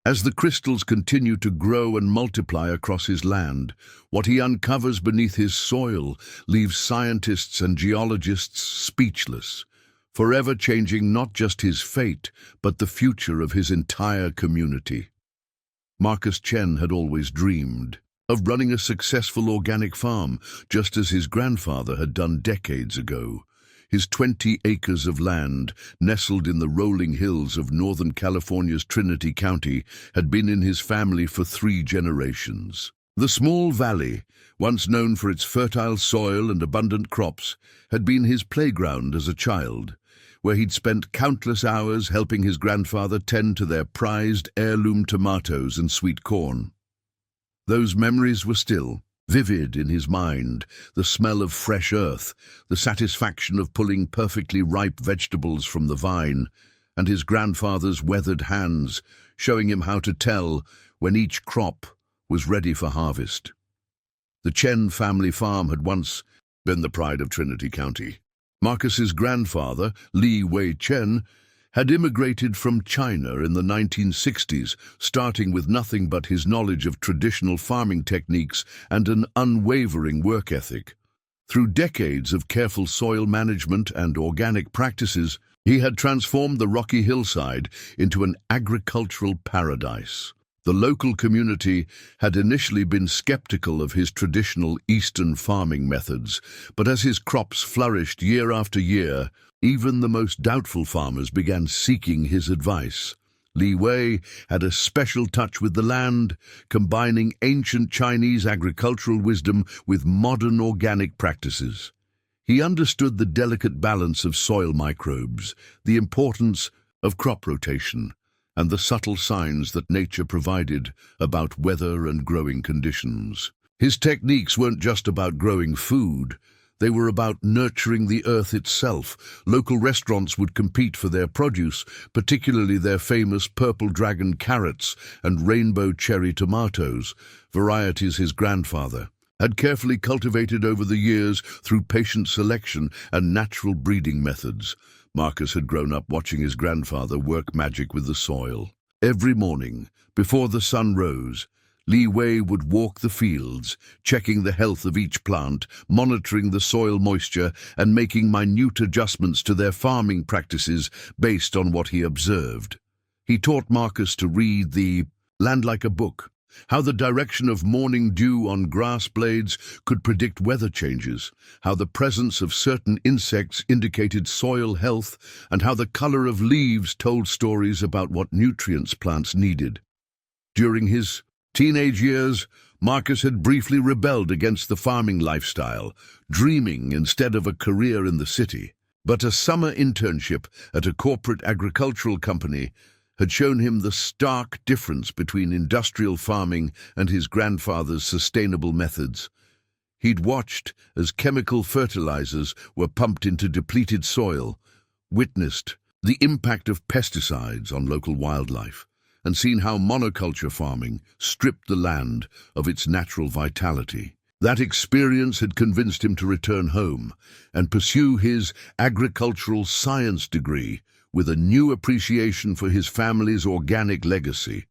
As the crystals continue to grow and multiply across his land, what he uncovers beneath his soil leaves scientists and geologists speechless, forever changing not just his fate, but the future of his entire community. Marcus Chen had always dreamed of running a successful organic farm, just as his grandfather had done decades ago. His 20 acres of land, nestled in the rolling hills of Northern California's Trinity County, had been in his family for 3 generations. The small valley, once known for its fertile soil and abundant crops, had been his playground as a child, where he'd spent countless hours helping his grandfather tend to their prized heirloom tomatoes and sweet corn. Those memories were still vivid in his mind, the smell of fresh earth, the satisfaction of pulling perfectly ripe vegetables from the vine, and his grandfather's weathered hands showing him how to tell when each crop was ready for harvest. The Chen family farm had once been the pride of Trinity County. Marcus's grandfather, Li Wei Chen, had immigrated from China in the 1960s, starting with nothing but his knowledge of traditional farming techniques and an unwavering work ethic. Through decades of careful soil management and organic practices, he had transformed the rocky hillside into an agricultural paradise. The local community had initially been skeptical of his traditional Eastern farming methods, but as his crops flourished year after year, even the most doubtful farmers began seeking his advice. Li Wei had a special touch with the land, combining ancient Chinese agricultural wisdom with modern organic practices. He understood the delicate balance of soil microbes, the importance of crop rotation, and the subtle signs that nature provided about weather and growing conditions. His techniques weren't just about growing food. They were about nurturing the earth itself. Local restaurants would compete for their produce, particularly their famous purple dragon carrots and rainbow cherry tomatoes, varieties his grandfather had carefully cultivated over the years through patient selection and natural breeding methods. Marcus had grown up watching his grandfather work magic with the soil. Every morning, before the sun rose, Li Wei would walk the fields, checking the health of each plant, monitoring the soil moisture, and making minute adjustments to their farming practices based on what he observed. He taught Marcus to read the land like a book, how the direction of morning dew on grass blades could predict weather changes, how the presence of certain insects indicated soil health, and how the color of leaves told stories about what nutrients plants needed. During his teenage years, Marcus had briefly rebelled against the farming lifestyle, dreaming instead of a career in the city. But a summer internship at a corporate agricultural company had shown him the stark difference between industrial farming and his grandfather's sustainable methods. He'd watched as chemical fertilizers were pumped into depleted soil, witnessed the impact of pesticides on local wildlife, and seen how monoculture farming stripped the land of its natural vitality. That experience had convinced him to return home and pursue his agricultural science degree with a new appreciation for his family's organic legacy.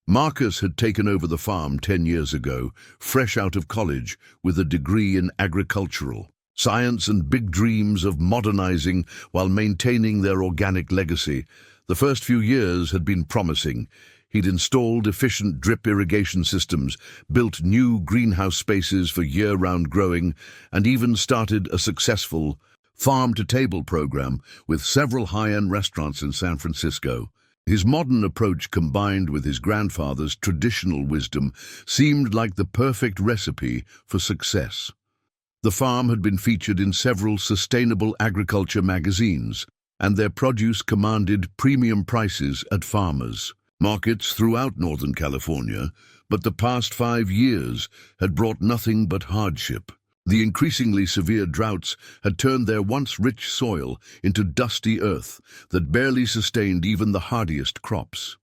Marcus had taken over the farm 10 years ago, fresh out of college with a degree in agricultural science and big dreams of modernizing while maintaining their organic legacy. The first few years had been promising. He'd installed efficient drip irrigation systems, built new greenhouse spaces for year-round growing, and even started a successful farm-to-table program with several high-end restaurants in San Francisco. His modern approach, combined with his grandfather's traditional wisdom, seemed like the perfect recipe for success. The farm had been featured in several sustainable agriculture magazines, and their produce commanded premium prices at farmers' markets throughout Northern California, but the past 5 years had brought nothing but hardship. The increasingly severe droughts had turned their once rich soil into dusty earth that barely sustained even the hardiest crops.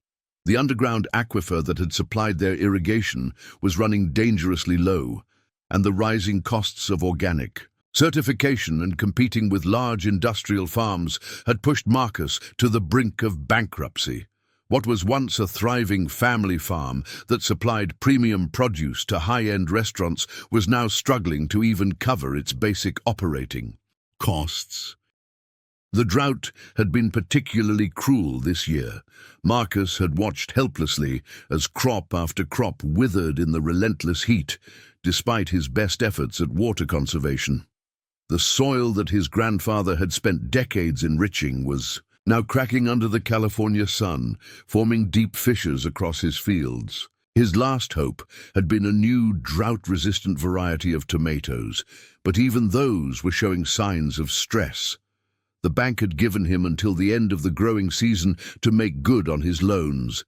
The underground aquifer that had supplied their irrigation was running dangerously low, and the rising costs of organic certification and competing with large industrial farms had pushed Marcus to the brink of bankruptcy. What was once a thriving family farm that supplied premium produce to high-end restaurants was now struggling to even cover its basic operating costs. The drought had been particularly cruel this year. Marcus had watched helplessly as crop after crop withered in the relentless heat, despite his best efforts at water conservation. The soil that his grandfather had spent decades enriching was now cracking under the California sun, forming deep fissures across his fields. His last hope had been a new drought-resistant variety of tomatoes, but even those were showing signs of stress. The bank had given him until the end of the growing season to make good on his loans.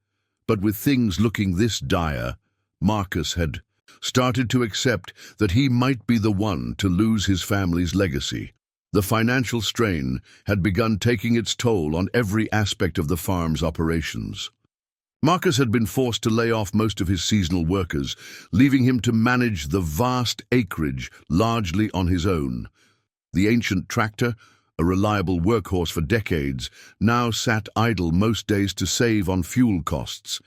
But with things looking this dire, Marcus had started to accept that he might be the one to lose his family's legacy. The financial strain had begun taking its toll on every aspect of the farm's operations. Marcus had been forced to lay off most of his seasonal workers, leaving him to manage the vast acreage largely on his own. The ancient tractor, a reliable workhorse for decades, now sat idle most days to save on fuel costs.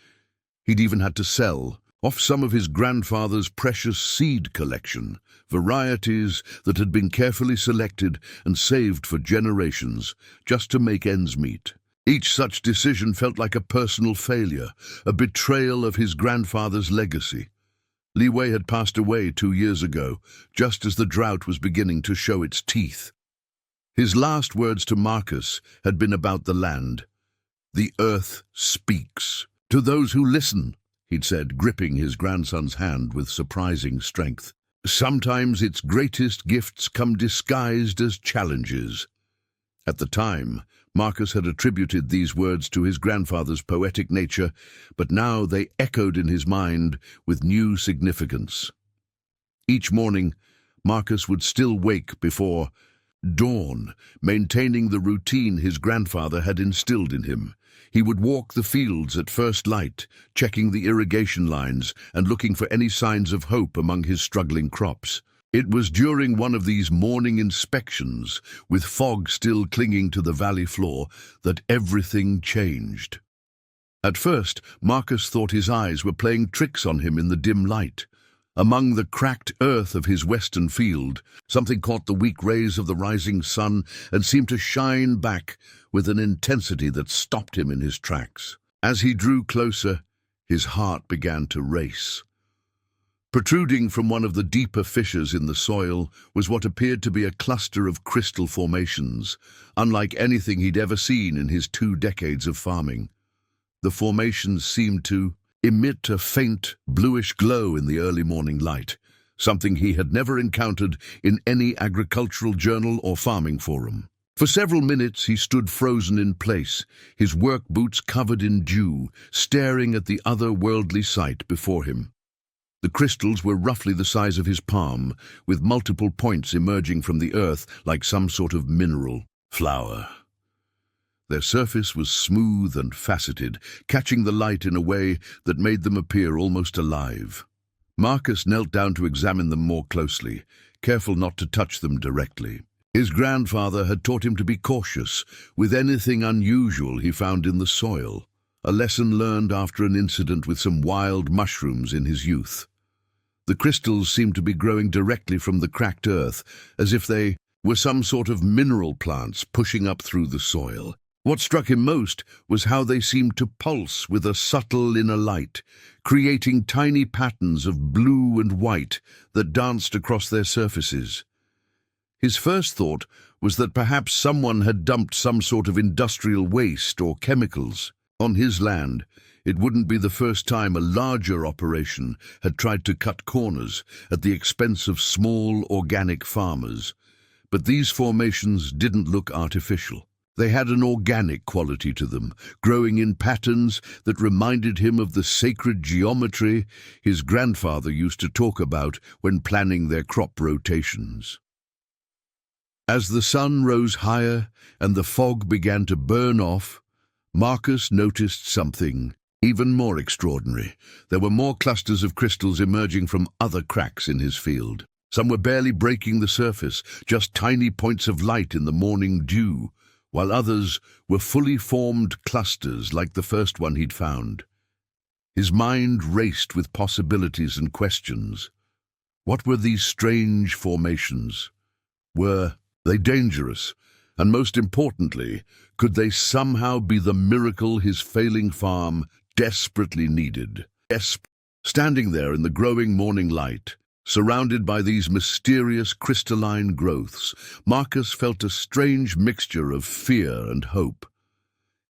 He'd even had to sell off some of his grandfather's precious seed collection, varieties that had been carefully selected and saved for generations, just to make ends meet. Each such decision felt like a personal failure, a betrayal of his grandfather's legacy. Li Wei had passed away 2 years ago, just as the drought was beginning to show its teeth. His last words to Marcus had been about the land. "The earth speaks to those who listen," he'd said, gripping his grandson's hand with surprising strength. "Sometimes its greatest gifts come disguised as challenges." At the time, Marcus had attributed these words to his grandfather's poetic nature, but now they echoed in his mind with new significance. Each morning, Marcus would still wake before dawn, maintaining the routine his grandfather had instilled in him. He would walk the fields at first light, checking the irrigation lines and looking for any signs of hope among his struggling crops. It was during one of these morning inspections, with fog still clinging to the valley floor, that everything changed. At first, Marcus thought his eyes were playing tricks on him in the dim light. Among the cracked earth of his western field, something caught the weak rays of the rising sun and seemed to shine back with an intensity that stopped him in his tracks. As he drew closer, his heart began to race. Protruding from one of the deeper fissures in the soil was what appeared to be a cluster of crystal formations, unlike anything he'd ever seen in his 2 decades of farming. The formations seemed to emit a faint, bluish glow in the early morning light, something he had never encountered in any agricultural journal or farming forum. For several minutes he stood frozen in place, his work boots covered in dew, staring at the otherworldly sight before him. The crystals were roughly the size of his palm, with multiple points emerging from the earth like some sort of mineral flower. Their surface was smooth and faceted, catching the light in a way that made them appear almost alive. Marcus knelt down to examine them more closely, careful not to touch them directly. His grandfather had taught him to be cautious with anything unusual he found in the soil, a lesson learned after an incident with some wild mushrooms in his youth. The crystals seemed to be growing directly from the cracked earth, as if they were some sort of mineral plants pushing up through the soil. What struck him most was how they seemed to pulse with a subtle inner light, creating tiny patterns of blue and white that danced across their surfaces. His first thought was that perhaps someone had dumped some sort of industrial waste or chemicals on his land. It wouldn't be the first time a larger operation had tried to cut corners at the expense of small organic farmers. But these formations didn't look artificial. They had an organic quality to them, growing in patterns that reminded him of the sacred geometry his grandfather used to talk about when planning their crop rotations. As the sun rose higher and the fog began to burn off, Marcus noticed something even more extraordinary. There were more clusters of crystals emerging from other cracks in his field. Some were barely breaking the surface, just tiny points of light in the morning dew, while others were fully formed clusters like the first one he'd found. His mind raced with possibilities and questions. What were these strange formations? Were they dangerous? And most importantly, could they somehow be the miracle his failing farm desperately needed? Standing there in the growing morning light, surrounded by these mysterious crystalline growths, Marcus felt a strange mixture of fear and hope.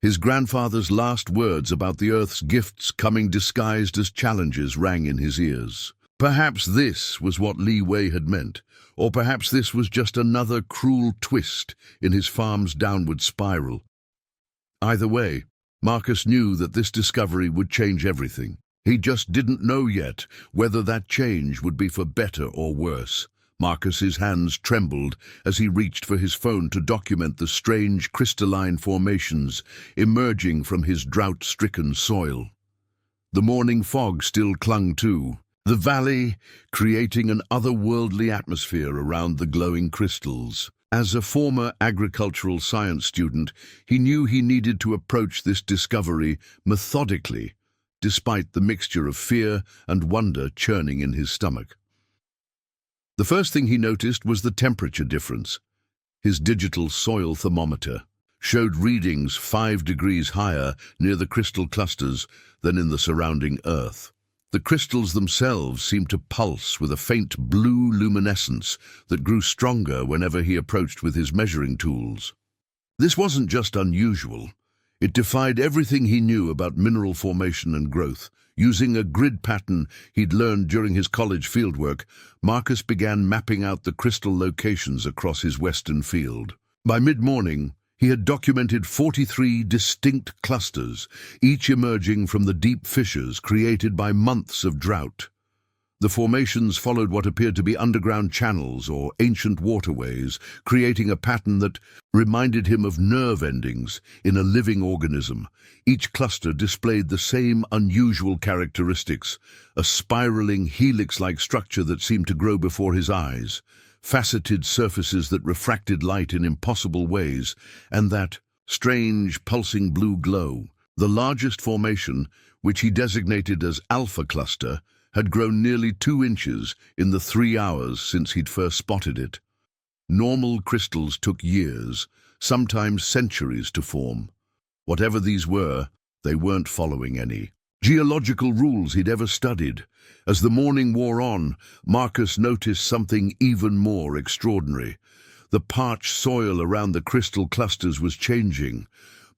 His grandfather's last words about the Earth's gifts coming disguised as challenges rang in his ears. Perhaps this was what Li Wei had meant, or perhaps this was just another cruel twist in his farm's downward spiral. Either way, Marcus knew that this discovery would change everything. He just didn't know yet whether that change would be for better or worse. Marcus's hands trembled as he reached for his phone to document the strange crystalline formations emerging from his drought-stricken soil. The morning fog still clung to the valley, creating an otherworldly atmosphere around the glowing crystals. As a former agricultural science student, he knew he needed to approach this discovery methodically, despite the mixture of fear and wonder churning in his stomach. The first thing he noticed was the temperature difference. His digital soil thermometer showed readings 5 degrees higher near the crystal clusters than in the surrounding Earth. The crystals themselves seemed to pulse with a faint blue luminescence that grew stronger whenever he approached with his measuring tools. This wasn't just unusual. It defied everything he knew about mineral formation and growth. Using a grid pattern he'd learned during his college fieldwork, Marcus began mapping out the crystal locations across his western field. By mid-morning, he had documented 43 distinct clusters, each emerging from the deep fissures created by months of drought. The formations followed what appeared to be underground channels or ancient waterways, creating a pattern that reminded him of nerve endings in a living organism. Each cluster displayed the same unusual characteristics, a spiraling helix-like structure that seemed to grow before his eyes, faceted surfaces that refracted light in impossible ways, and that strange, pulsing blue glow. The largest formation, which he designated as Alpha Cluster, had grown nearly 2 inches in the 3 hours since he'd first spotted it. Normal crystals took years, sometimes centuries to form. Whatever these were, they weren't following any geological rules he'd ever studied. As the morning wore on, Marcus noticed something even more extraordinary. The parched soil around the crystal clusters was changing.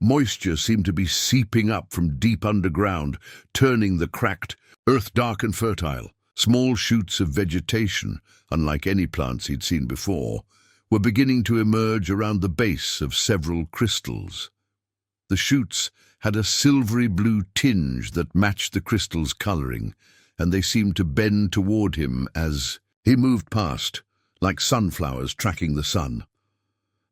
Moisture seemed to be seeping up from deep underground, turning the cracked earth dark and fertile. Small shoots of vegetation, unlike any plants he'd seen before, were beginning to emerge around the base of several crystals. The shoots had a silvery blue tinge that matched the crystal's coloring, and they seemed to bend toward him as he moved past, like sunflowers tracking the sun.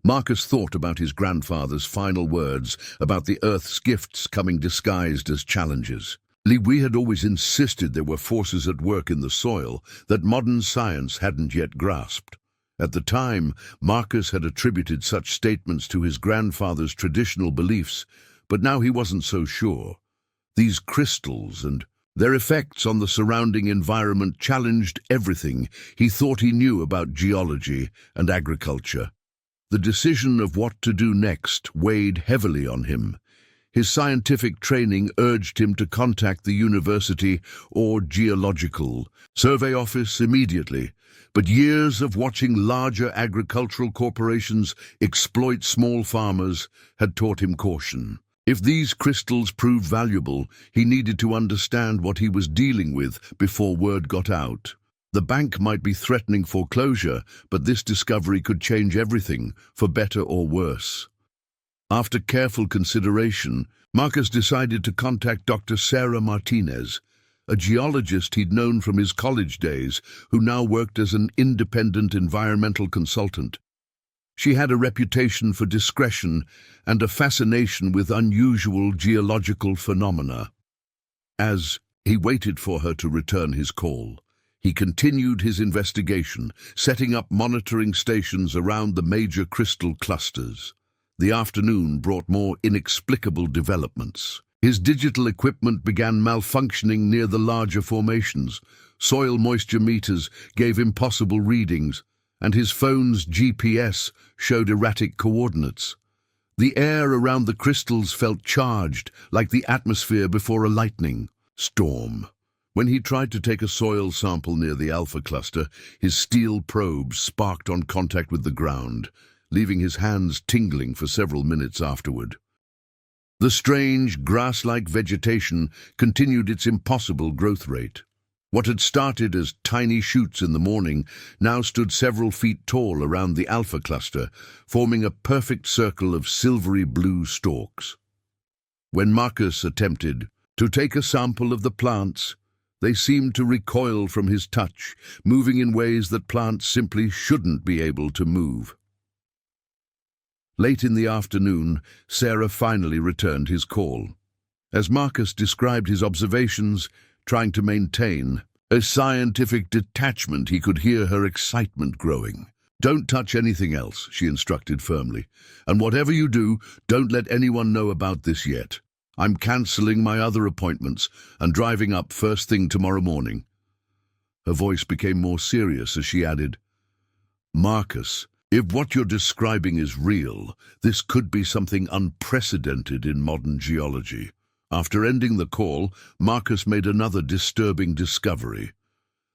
Marcus thought about his grandfather's final words about the Earth's gifts coming disguised as challenges. Li Wei had always insisted there were forces at work in the soil that modern science hadn't yet grasped. At the time, Marcus had attributed such statements to his grandfather's traditional beliefs, but now he wasn't so sure. These crystals and their effects on the surrounding environment challenged everything he thought he knew about geology and agriculture. The decision of what to do next weighed heavily on him. His scientific training urged him to contact the university or geological survey office immediately, but years of watching larger agricultural corporations exploit small farmers had taught him caution. If these crystals proved valuable, he needed to understand what he was dealing with before word got out. The bank might be threatening foreclosure, but this discovery could change everything, for better or worse. After careful consideration, Marcus decided to contact Dr. Sarah Martinez, a geologist he'd known from his college days, who now worked as an independent environmental consultant. She had a reputation for discretion and a fascination with unusual geological phenomena. As he waited for her to return his call, he continued his investigation, setting up monitoring stations around the major crystal clusters. The afternoon brought more inexplicable developments. His digital equipment began malfunctioning near the larger formations. Soil moisture meters gave impossible readings, and his phone's GPS showed erratic coordinates. The air around the crystals felt charged, like the atmosphere before a lightning storm. When he tried to take a soil sample near the alpha cluster, his steel probes sparked on contact with the ground, leaving his hands tingling for several minutes afterward. The strange, grass-like vegetation continued its impossible growth rate. What had started as tiny shoots in the morning now stood several feet tall around the alpha cluster, forming a perfect circle of silvery blue stalks. When Marcus attempted to take a sample of the plants, they seemed to recoil from his touch, moving in ways that plants simply shouldn't be able to move. Late in the afternoon, Sarah finally returned his call. As Marcus described his observations, trying to maintain a scientific detachment, he could hear her excitement growing. "Don't touch anything else," she instructed firmly. "And whatever you do, don't let anyone know about this yet. I'm cancelling my other appointments and driving up first thing tomorrow morning." Her voice became more serious as she added, "Marcus, if what you're describing is real, this could be something unprecedented in modern geology." After ending the call, Marcus made another disturbing discovery.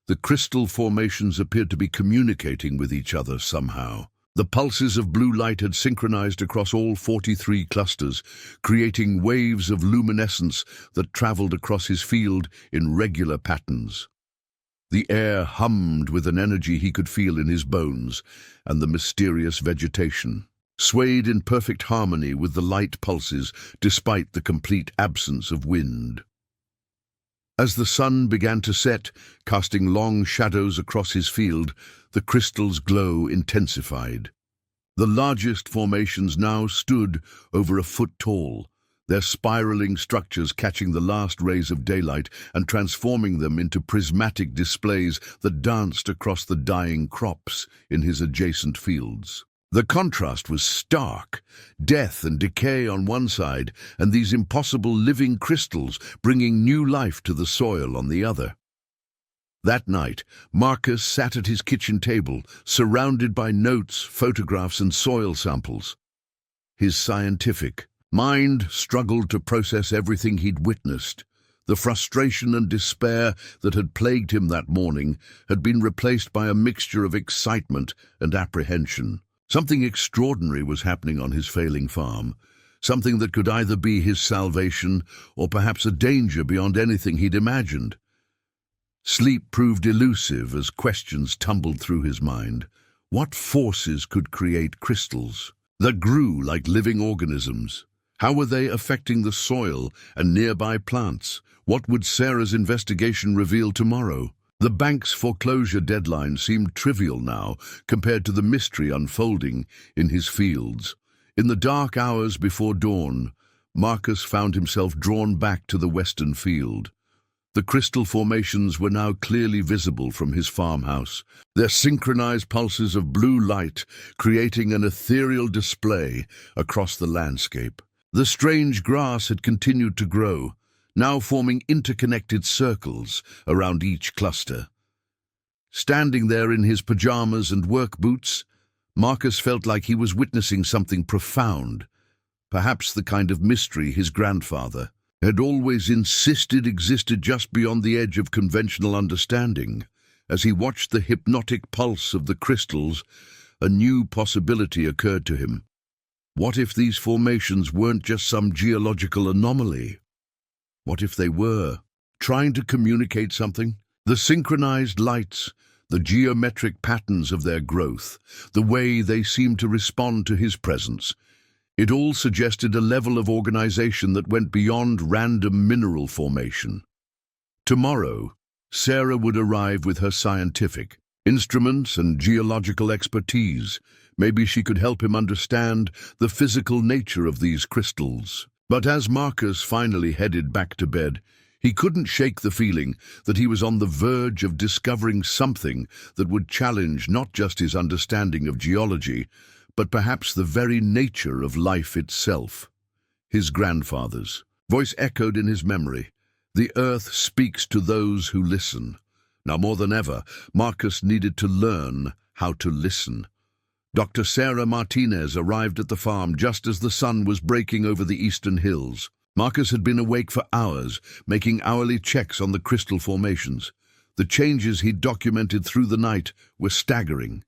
The crystal formations appeared to be communicating with each other somehow. The pulses of blue light had synchronized across all 43 clusters, creating waves of luminescence that traveled across his field in regular patterns. The air hummed with an energy he could feel in his bones, and the mysterious vegetation swayed in perfect harmony with the light pulses despite the complete absence of wind. As the sun began to set, casting long shadows across his field, the crystal's glow intensified. The largest formations now stood over a foot tall, their spiraling structures catching the last rays of daylight and transforming them into prismatic displays that danced across the dying crops in his adjacent fields. The contrast was stark, death and decay on one side, and these impossible living crystals bringing new life to the soil on the other. That night, Marcus sat at his kitchen table, surrounded by notes, photographs, and soil samples. His scientific mind struggled to process everything he'd witnessed. The frustration and despair that had plagued him that morning had been replaced by a mixture of excitement and apprehension. Something extraordinary was happening on his failing farm, something that could either be his salvation or perhaps a danger beyond anything he'd imagined. Sleep proved elusive as questions tumbled through his mind. What forces could create crystals that grew like living organisms? How were they affecting the soil and nearby plants? What would Sarah's investigation reveal tomorrow? The bank's foreclosure deadline seemed trivial now compared to the mystery unfolding in his fields. In the dark hours before dawn, Marcus found himself drawn back to the western field. The crystal formations were now clearly visible from his farmhouse, their synchronized pulses of blue light creating an ethereal display across the landscape. The strange grass had continued to grow, now forming interconnected circles around each cluster. Standing there in his pajamas and work boots, Marcus felt like he was witnessing something profound, perhaps the kind of mystery his grandfather had always insisted existed just beyond the edge of conventional understanding. As he watched the hypnotic pulse of the crystals, a new possibility occurred to him. What if these formations weren't just some geological anomaly? What if they were trying to communicate something? The synchronized lights, the geometric patterns of their growth, the way they seemed to respond to his presence. It all suggested a level of organization that went beyond random mineral formation. Tomorrow, Sarah would arrive with her scientific instruments and geological expertise. Maybe she could help him understand the physical nature of these crystals. But as Marcus finally headed back to bed, he couldn't shake the feeling that he was on the verge of discovering something that would challenge not just his understanding of geology, but perhaps the very nature of life itself. His grandfather's voice echoed in his memory. The earth speaks to those who listen. Now more than ever, Marcus needed to learn how to listen. Dr. Sarah Martinez arrived at the farm just as the sun was breaking over the eastern hills. Marcus had been awake for hours, making hourly checks on the crystal formations. The changes he'd documented through the night were staggering.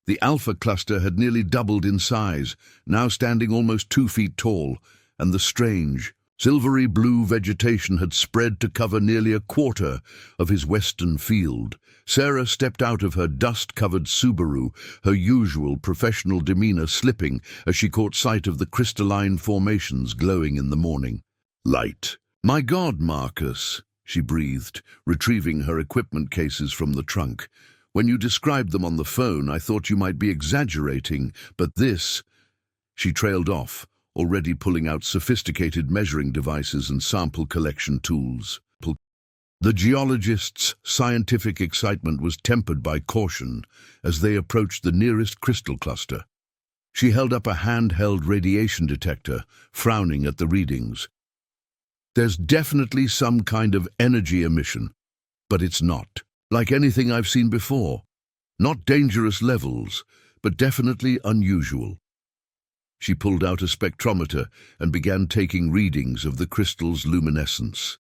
The Alpha cluster had nearly doubled in size, now standing almost 2 feet tall, and the strange, silvery blue vegetation had spread to cover nearly a quarter of his western field. Sarah stepped out of her dust-covered Subaru, her usual professional demeanor slipping as she caught sight of the crystalline formations glowing in the morning light. "My God, Marcus," she breathed, retrieving her equipment cases from the trunk. "When you described them on the phone, I thought you might be exaggerating, but this—" She trailed off, already pulling out sophisticated measuring devices and sample collection tools. The geologists' scientific excitement was tempered by caution as they approached the nearest crystal cluster. She held up a handheld radiation detector, frowning at the readings. "There's definitely some kind of energy emission, but it's not like anything I've seen before. Not dangerous levels, but definitely unusual." She pulled out a spectrometer and began taking readings of the crystal's luminescence.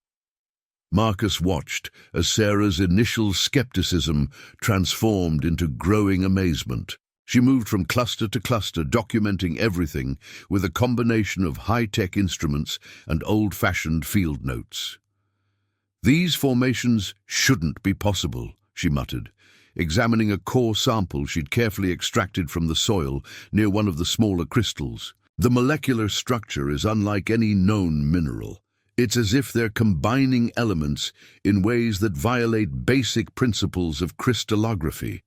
Marcus watched as Sarah's initial skepticism transformed into growing amazement. She moved from cluster to cluster, documenting everything with a combination of high-tech instruments and old-fashioned field notes. "These formations shouldn't be possible," she muttered, examining a core sample she'd carefully extracted from the soil near one of the smaller crystals. "The molecular structure is unlike any known mineral. It's as if they're combining elements in ways that violate basic principles of crystallography."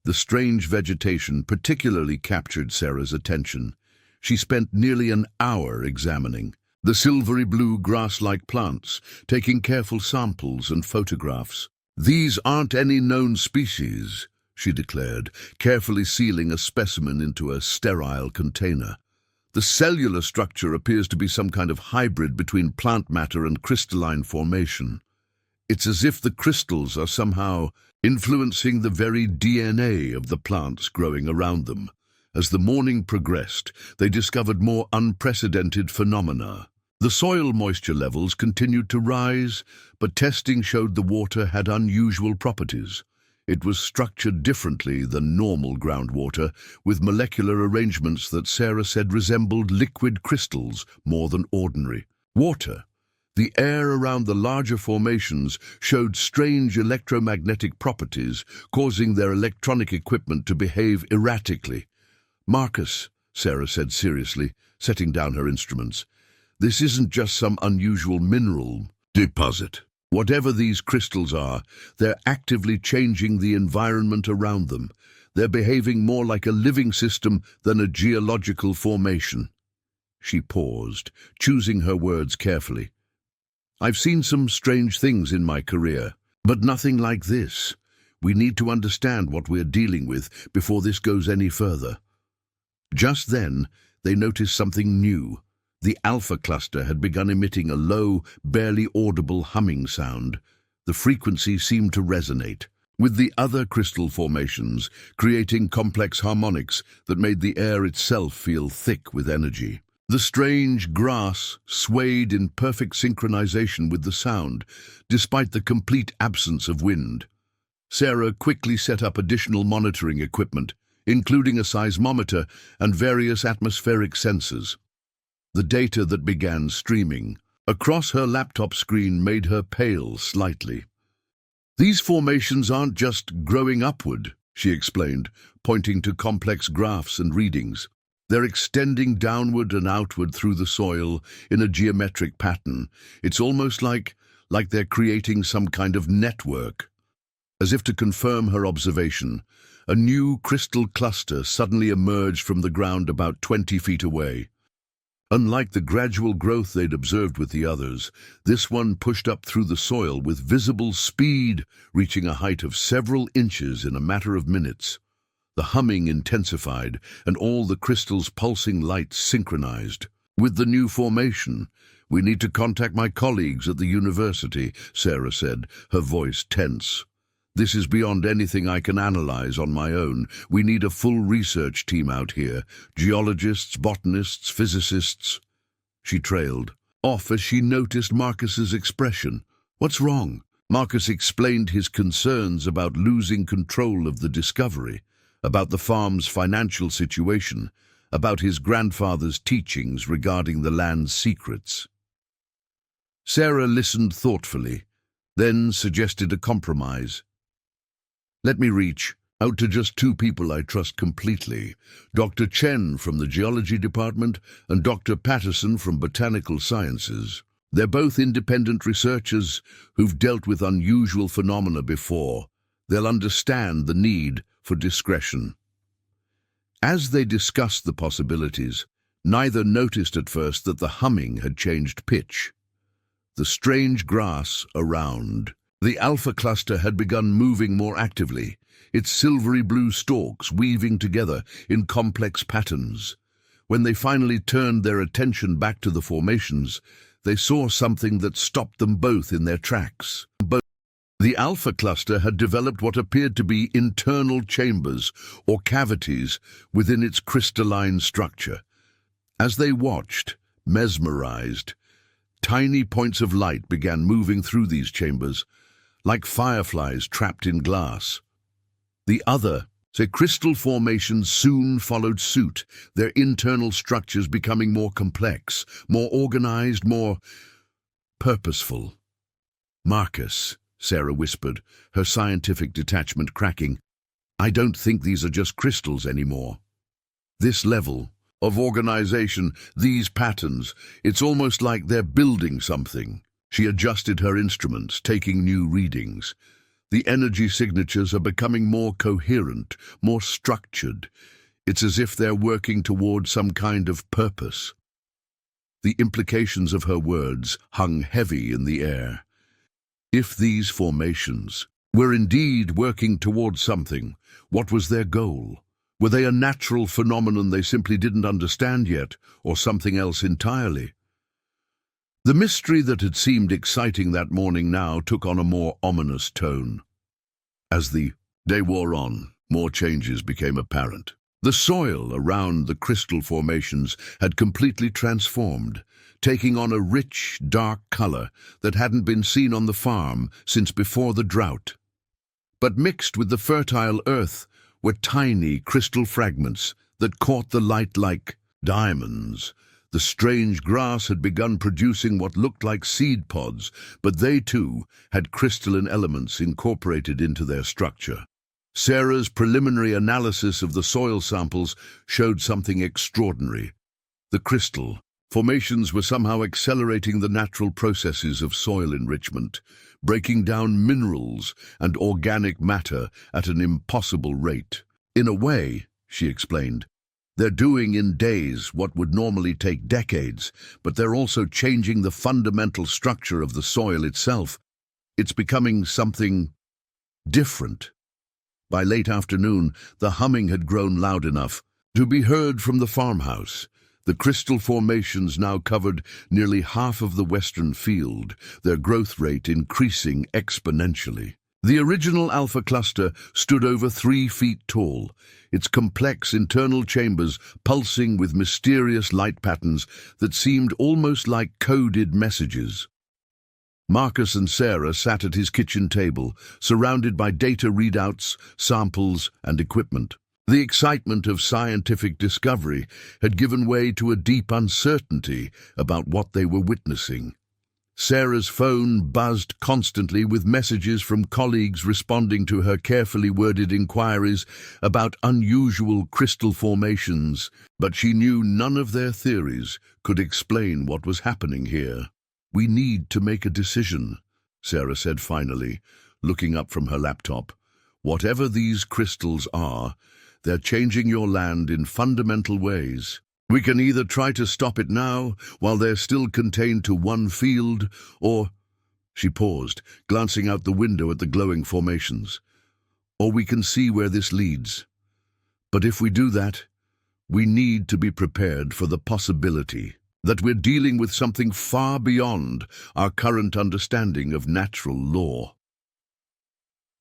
The strange vegetation particularly captured Sarah's attention. She spent nearly an hour examining the silvery blue grass-like plants, taking careful samples and photographs. "These aren't any known species," she declared, carefully sealing a specimen into a sterile container. "The cellular structure appears to be some kind of hybrid between plant matter and crystalline formation. It's as if the crystals are somehow influencing the very DNA of the plants growing around them." As the morning progressed, they discovered more unprecedented phenomena. The soil moisture levels continued to rise, but testing showed the water had unusual properties. It was structured differently than normal groundwater, with molecular arrangements that Sarah said resembled liquid crystals more than ordinary water. The air around the larger formations showed strange electromagnetic properties, causing their electronic equipment to behave erratically. "Marcus," Sarah said seriously, setting down her instruments, "this isn't just some unusual mineral deposit. Whatever these crystals are, they're actively changing the environment around them. They're behaving more like a living system than a geological formation." She paused, choosing her words carefully. "I've seen some strange things in my career, but nothing like this. We need to understand what we're dealing with before this goes any further." Just then, they noticed something new. The Alpha cluster had begun emitting a low, barely audible humming sound. The frequency seemed to resonate with the other crystal formations, creating complex harmonics that made the air itself feel thick with energy. The strange grass swayed in perfect synchronization with the sound, despite the complete absence of wind. Sarah quickly set up additional monitoring equipment, including a seismometer and various atmospheric sensors. The data that began streaming across her laptop screen made her pale slightly. "These formations aren't just growing upward," she explained, pointing to complex graphs and readings. "They're extending downward and outward through the soil in a geometric pattern. It's almost like they're creating some kind of network." As if to confirm her observation, a new crystal cluster suddenly emerged from the ground about 20 feet away. Unlike the gradual growth they'd observed with the others, this one pushed up through the soil with visible speed, reaching a height of several inches in a matter of minutes. The humming intensified, and all the crystal's pulsing lights synchronized. With the new formation, we need to contact my colleagues at the university, Sarah said, her voice tense. This is beyond anything I can analyze on my own. We need a full research team out here. Geologists, botanists, physicists. She trailed off as she noticed Marcus's expression. What's wrong? Marcus explained his concerns about losing control of the discovery, about the farm's financial situation, about his grandfather's teachings regarding the land's secrets. Sarah listened thoughtfully, then suggested a compromise. Let me reach out to just two people I trust completely, Dr. Chen from the geology department and Dr. Patterson from botanical sciences. They're both independent researchers who've dealt with unusual phenomena before. They'll understand the need for discretion. As they discussed the possibilities, neither noticed at first that the humming had changed pitch. The strange grass around the alpha cluster had begun moving more actively, its silvery blue stalks weaving together in complex patterns. When they finally turned their attention back to the formations, they saw something that stopped them both in their tracks. The alpha cluster had developed what appeared to be internal chambers or cavities within its crystalline structure. As they watched, mesmerized, tiny points of light began moving through these chambers, like fireflies trapped in glass. The other, crystal formations soon followed suit, their internal structures becoming more complex, more organized, more purposeful. Marcus, Sarah whispered, her scientific detachment cracking, I don't think these are just crystals anymore. This level of organization, these patterns, it's almost like they're building something. She adjusted her instruments, taking new readings. The energy signatures are becoming more coherent, more structured. It's as if they're working toward some kind of purpose. The implications of her words hung heavy in the air. If these formations were indeed working toward something, what was their goal? Were they a natural phenomenon they simply didn't understand yet, or something else entirely? The mystery that had seemed exciting that morning now took on a more ominous tone. As the day wore on, more changes became apparent. The soil around the crystal formations had completely transformed, taking on a rich, dark color that hadn't been seen on the farm since before the drought. But mixed with the fertile earth were tiny crystal fragments that caught the light like diamonds. The strange grass had begun producing what looked like seed pods, but they too had crystalline elements incorporated into their structure. Sarah's preliminary analysis of the soil samples showed something extraordinary. The crystal formations were somehow accelerating the natural processes of soil enrichment, breaking down minerals and organic matter at an impossible rate. In a way, she explained, they're doing in days what would normally take decades, but they're also changing the fundamental structure of the soil itself. It's becoming something different. By late afternoon, the humming had grown loud enough to be heard from the farmhouse. The crystal formations now covered nearly half of the western field, their growth rate increasing exponentially. The original alpha cluster stood over 3 feet tall, its complex internal chambers pulsing with mysterious light patterns that seemed almost like coded messages. Marcus and Sarah sat at his kitchen table, surrounded by data readouts, samples, and equipment. The excitement of scientific discovery had given way to a deep uncertainty about what they were witnessing. Sarah's phone buzzed constantly with messages from colleagues responding to her carefully worded inquiries about unusual crystal formations, but she knew none of their theories could explain what was happening here. We need to make a decision, Sarah said finally, looking up from her laptop. Whatever these crystals are, they're changing your land in fundamental ways. We can either try to stop it now, while they're still contained to one field, or— She paused, glancing out the window at the glowing formations. Or we can see where this leads. But if we do that, we need to be prepared for the possibility that we're dealing with something far beyond our current understanding of natural law.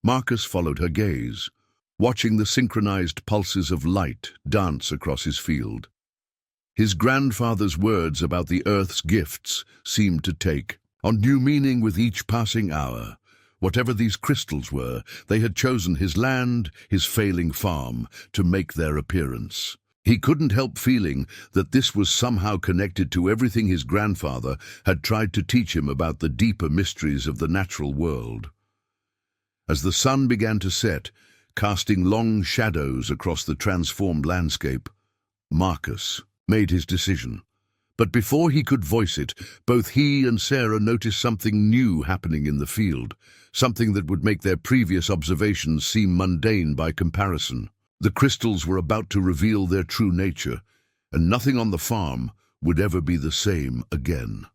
Marcus followed her gaze, watching the synchronized pulses of light dance across his field. His grandfather's words about the Earth's gifts seemed to take on new meaning with each passing hour. Whatever these crystals were, they had chosen his land, his failing farm, to make their appearance. He couldn't help feeling that this was somehow connected to everything his grandfather had tried to teach him about the deeper mysteries of the natural world. As the sun began to set, casting long shadows across the transformed landscape, Marcus made his decision. But before he could voice it, both he and Sarah noticed something new happening in the field, something that would make their previous observations seem mundane by comparison. The crystals were about to reveal their true nature, and nothing on the farm would ever be the same again.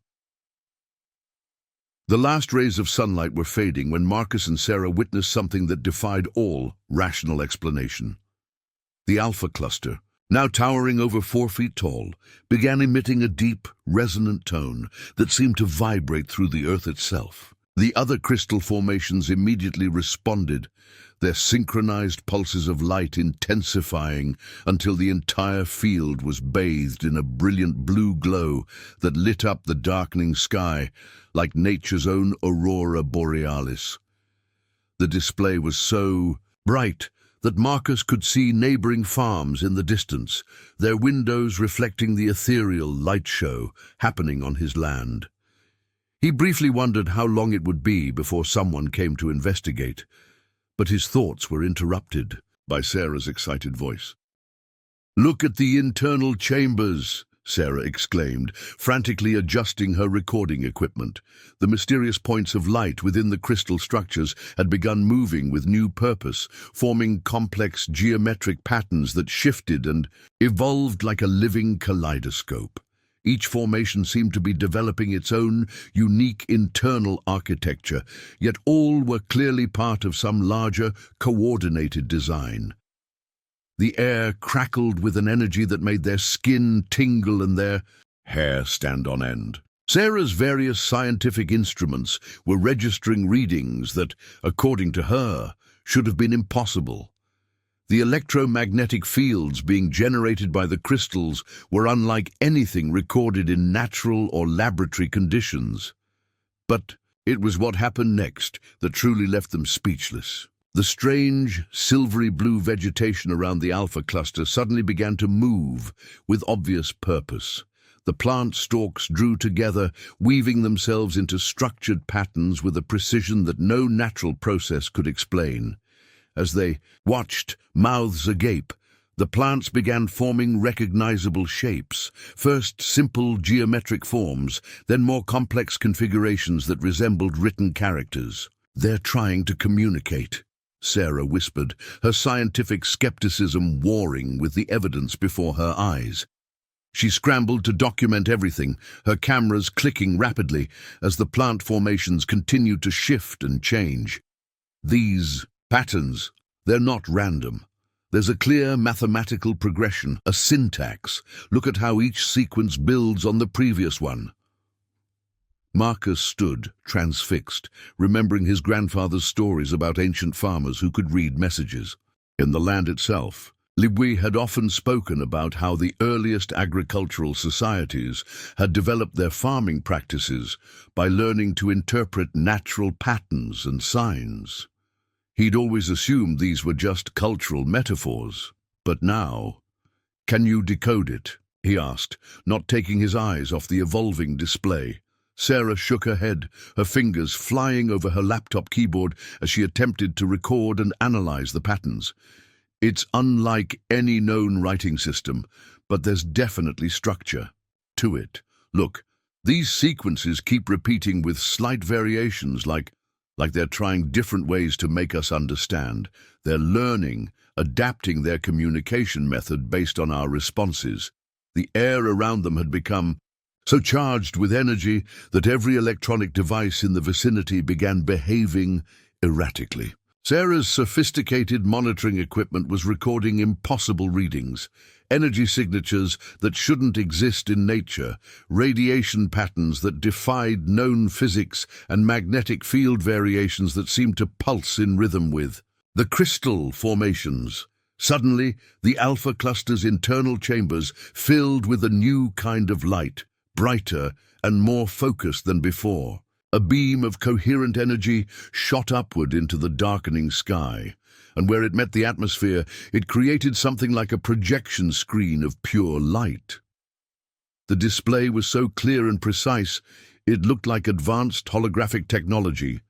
The last rays of sunlight were fading when Marcus and Sarah witnessed something that defied all rational explanation. The Alpha cluster, now towering over 4 feet tall, began emitting a deep, resonant tone that seemed to vibrate through the Earth itself. The other crystal formations immediately responded, their synchronized pulses of light intensifying until the entire field was bathed in a brilliant blue glow that lit up the darkening sky like nature's own aurora borealis. The display was so bright that Marcus could see neighboring farms in the distance, their windows reflecting the ethereal light show happening on his land. He briefly wondered how long it would be before someone came to investigate, but his thoughts were interrupted by Sarah's excited voice. "Look at the internal chambers," Sarah exclaimed, frantically adjusting her recording equipment. The mysterious points of light within the crystal structures had begun moving with new purpose, forming complex geometric patterns that shifted and evolved like a living kaleidoscope. Each formation seemed to be developing its own unique internal architecture, yet all were clearly part of some larger, coordinated design. The air crackled with an energy that made their skin tingle and their hair stand on end. Sarah's various scientific instruments were registering readings that, according to her, should have been impossible. The electromagnetic fields being generated by the crystals were unlike anything recorded in natural or laboratory conditions. But it was what happened next that truly left them speechless. The strange, silvery blue vegetation around the Alpha cluster suddenly began to move with obvious purpose. The plant stalks drew together, weaving themselves into structured patterns with a precision that no natural process could explain. As they watched, mouths agape, the plants began forming recognizable shapes, first simple geometric forms, then more complex configurations that resembled written characters. "They're trying to communicate," Sarah whispered, her scientific skepticism warring with the evidence before her eyes. She scrambled to document everything, her cameras clicking rapidly as the plant formations continued to shift and change. "These patterns, they're not random. There's a clear mathematical progression, a syntax. Look at how each sequence builds on the previous one." Marcus stood, transfixed, remembering his grandfather's stories about ancient farmers who could read messages. In the land itself, Libwe had often spoken about how the earliest agricultural societies had developed their farming practices by learning to interpret natural patterns and signs. He'd always assumed these were just cultural metaphors. But now, "Can you decode it?" he asked, not taking his eyes off the evolving display. Sarah shook her head, her fingers flying over her laptop keyboard as she attempted to record and analyze the patterns. "It's unlike any known writing system, but there's definitely structure to it. Look, these sequences keep repeating with slight variations, like they're trying different ways to make us understand. They're learning, adapting their communication method based on our responses." The air around them had become so charged with energy that every electronic device in the vicinity began behaving erratically. Sarah's sophisticated monitoring equipment was recording impossible readings, energy signatures that shouldn't exist in nature, radiation patterns that defied known physics, and magnetic field variations that seemed to pulse in rhythm with the crystal formations. Suddenly, the alpha cluster's internal chambers filled with a new kind of light, brighter and more focused than before. A beam of coherent energy shot upward into the darkening sky, and where it met the atmosphere, it created something like a projection screen of pure light. The display was so clear and precise, it looked like advanced holographic technology.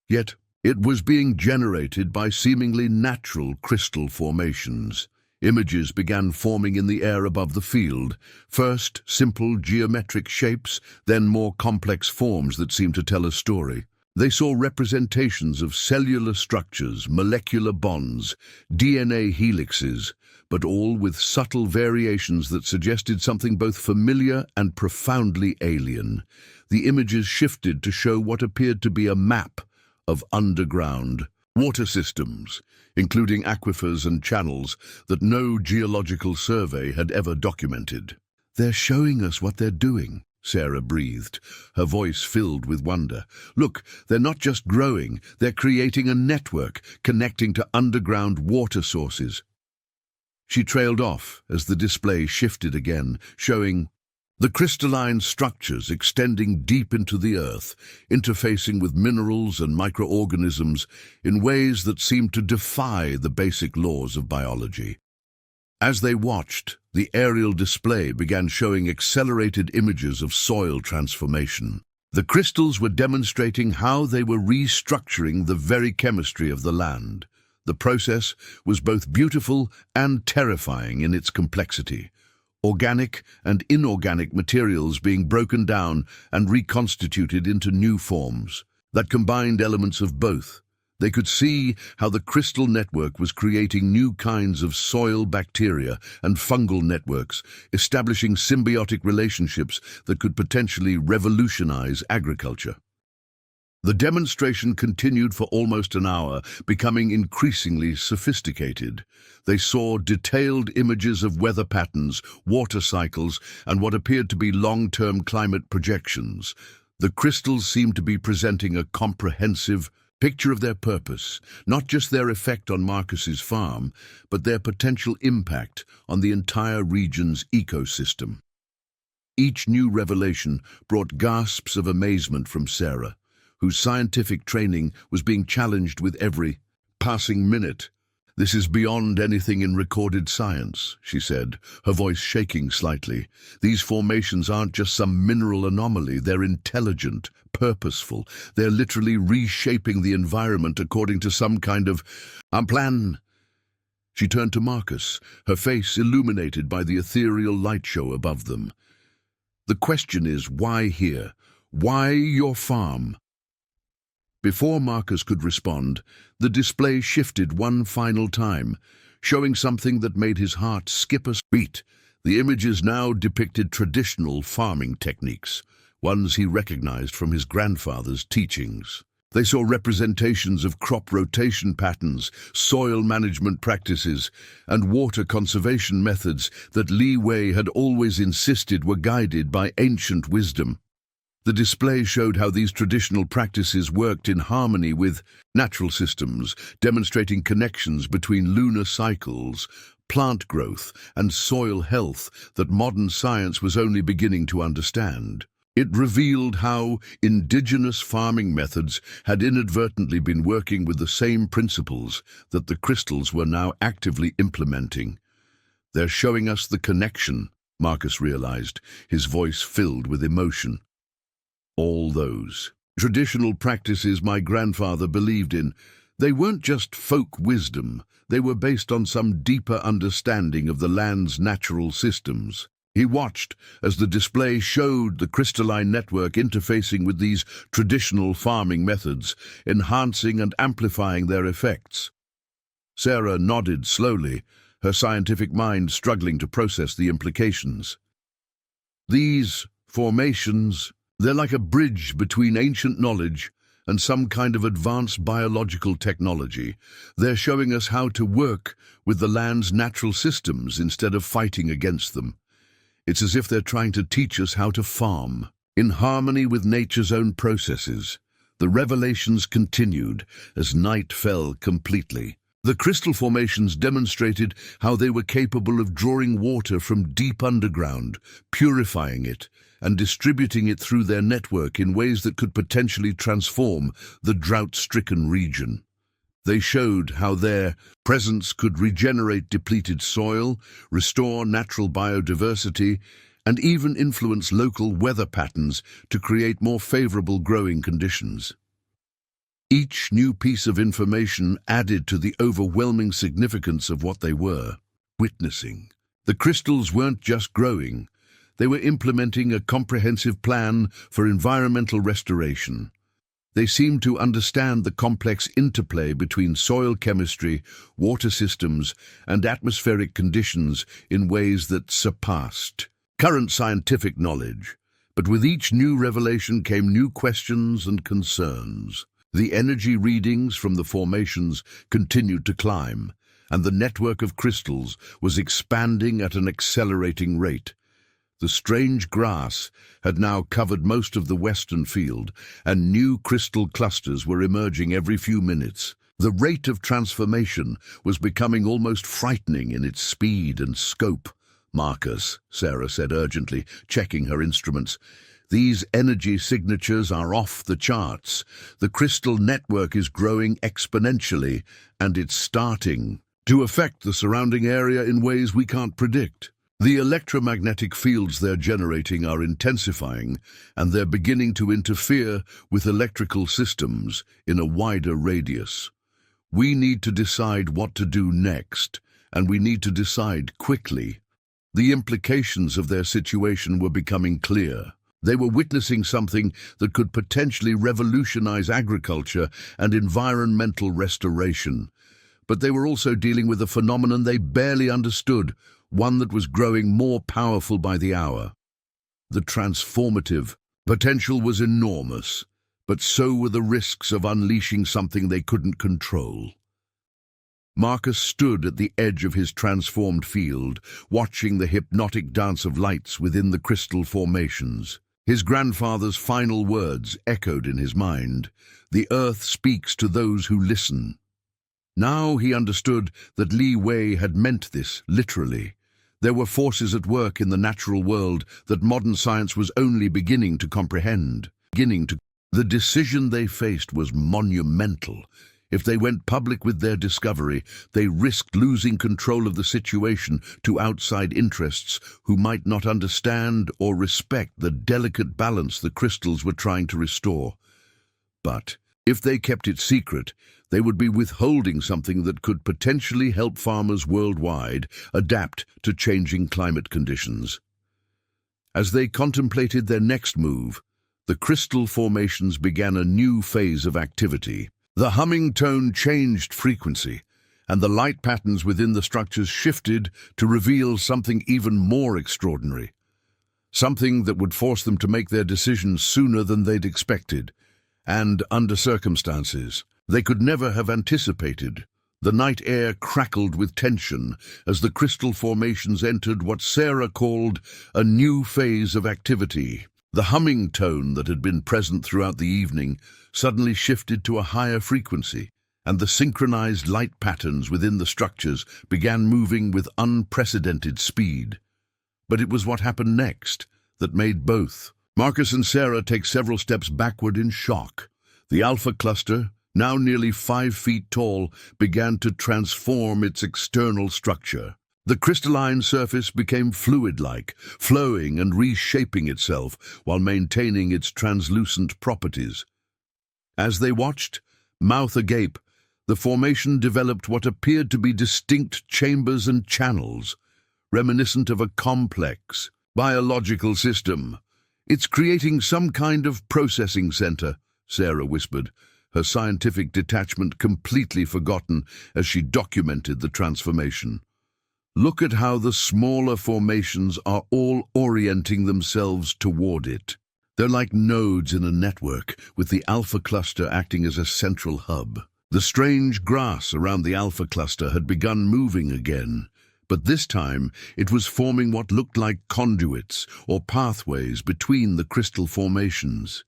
Yet, it was being generated by seemingly natural crystal formations. Images began forming in the air above the field, first simple geometric shapes, then more complex forms that seemed to tell a story. They saw representations of cellular structures, molecular bonds, DNA helixes, but all with subtle variations that suggested something both familiar and profoundly alien. The images shifted to show what appeared to be a map of underground water systems, including aquifers and channels that no geological survey had ever documented. "They're showing us what they're doing," Sarah breathed, her voice filled with wonder. "Look, they're not just growing, they're creating a network connecting to underground water sources." She trailed off as the display shifted again, showing the crystalline structures extending deep into the earth, interfacing with minerals and microorganisms in ways that seemed to defy the basic laws of biology. As they watched, the aerial display began showing accelerated images of soil transformation. The crystals were demonstrating how they were restructuring the very chemistry of the land. The process was both beautiful and terrifying in its complexity. Organic and inorganic materials being broken down and reconstituted into new forms that combined elements of both. They could see how the crystal network was creating new kinds of soil bacteria and fungal networks, establishing symbiotic relationships that could potentially revolutionize agriculture. The demonstration continued for almost an hour, becoming increasingly sophisticated. They saw detailed images of weather patterns, water cycles, and what appeared to be long-term climate projections. The crystals seemed to be presenting a comprehensive picture of their purpose, not just their effect on Marcus's farm, but their potential impact on the entire region's ecosystem. Each new revelation brought gasps of amazement from Sarah, whose scientific training was being challenged with every passing minute. "This is beyond anything in recorded science," she said, her voice shaking slightly. "These formations aren't just some mineral anomaly, they're intelligent, purposeful. They're literally reshaping the environment according to some kind of plan." She turned to Marcus, her face illuminated by the ethereal light show above them. "The question is, why here? Why your farm?" Before Marcus could respond, the display shifted one final time, showing something that made his heart skip a beat. The images now depicted traditional farming techniques, ones he recognized from his grandfather's teachings. They saw representations of crop rotation patterns, soil management practices, and water conservation methods that Li Wei had always insisted were guided by ancient wisdom. The display showed how these traditional practices worked in harmony with natural systems, demonstrating connections between lunar cycles, plant growth, and soil health that modern science was only beginning to understand. It revealed how indigenous farming methods had inadvertently been working with the same principles that the crystals were now actively implementing. "They're showing us the connection," Marcus realized, his voice filled with emotion. "All those traditional practices my grandfather believed in, they weren't just folk wisdom, they were based on some deeper understanding of the land's natural systems." He watched as the display showed the crystalline network interfacing with these traditional farming methods, enhancing and amplifying their effects. Sarah nodded slowly, her scientific mind struggling to process the implications. "These formations, they're like a bridge between ancient knowledge and some kind of advanced biological technology. They're showing us how to work with the land's natural systems instead of fighting against them. It's as if they're trying to teach us how to farm, in harmony with nature's own processes. The revelations continued as night fell completely. The crystal formations demonstrated how they were capable of drawing water from deep underground, purifying it, and distributing it through their network in ways that could potentially transform the drought-stricken region. They showed how their presence could regenerate depleted soil, restore natural biodiversity, and even influence local weather patterns to create more favorable growing conditions. Each new piece of information added to the overwhelming significance of what they were witnessing. The crystals weren't just growing, they were implementing a comprehensive plan for environmental restoration. They seemed to understand the complex interplay between soil chemistry, water systems, and atmospheric conditions in ways that surpassed current scientific knowledge. But with each new revelation came new questions and concerns. The energy readings from the formations continued to climb, and the network of crystals was expanding at an accelerating rate. The strange grass had now covered most of the western field, and new crystal clusters were emerging every few minutes. The rate of transformation was becoming almost frightening in its speed and scope. "Marcus," Sarah said urgently, checking her instruments, "these energy signatures are off the charts. The crystal network is growing exponentially, and it's starting to affect the surrounding area in ways we can't predict. The electromagnetic fields they're generating are intensifying, and they're beginning to interfere with electrical systems in a wider radius. We need to decide what to do next, and we need to decide quickly." The implications of their situation were becoming clear. They were witnessing something that could potentially revolutionize agriculture and environmental restoration. But they were also dealing with a phenomenon they barely understood, one that was growing more powerful by the hour. The transformative potential was enormous, but so were the risks of unleashing something they couldn't control. Marcus stood at the edge of his transformed field, watching the hypnotic dance of lights within the crystal formations. His grandfather's final words echoed in his mind, "The earth speaks to those who listen." Now he understood that Li Wei had meant this, literally. There were forces at work in the natural world that modern science was only beginning to comprehend. The decision they faced was monumental. If they went public with their discovery, they risked losing control of the situation to outside interests who might not understand or respect the delicate balance the crystals were trying to restore. But if they kept it secret, they would be withholding something that could potentially help farmers worldwide adapt to changing climate conditions. As they contemplated their next move, the crystal formations began a new phase of activity. The humming tone changed frequency, and the light patterns within the structures shifted to reveal something even more extraordinary. Something that would force them to make their decisions sooner than they'd expected, and under circumstances they could never have anticipated. The night air crackled with tension as the crystal formations entered what Sarah called a new phase of activity. The humming tone that had been present throughout the evening suddenly shifted to a higher frequency, and the synchronized light patterns within the structures began moving with unprecedented speed. But it was what happened next that made both Marcus and Sarah take several steps backward in shock. The alpha cluster, now nearly 5 feet tall, began to transform its external structure. The crystalline surface became fluid-like, flowing and reshaping itself while maintaining its translucent properties. As they watched, mouth agape, the formation developed what appeared to be distinct chambers and channels, reminiscent of a complex biological system. "It's creating some kind of processing center," Sarah whispered, her scientific detachment completely forgotten as she documented the transformation. "Look at how the smaller formations are all orienting themselves toward it." They're like nodes in a network, with the alpha cluster acting as a central hub. The strange grass around the alpha cluster had begun moving again, but this time it was forming what looked like conduits or pathways between the crystal formations.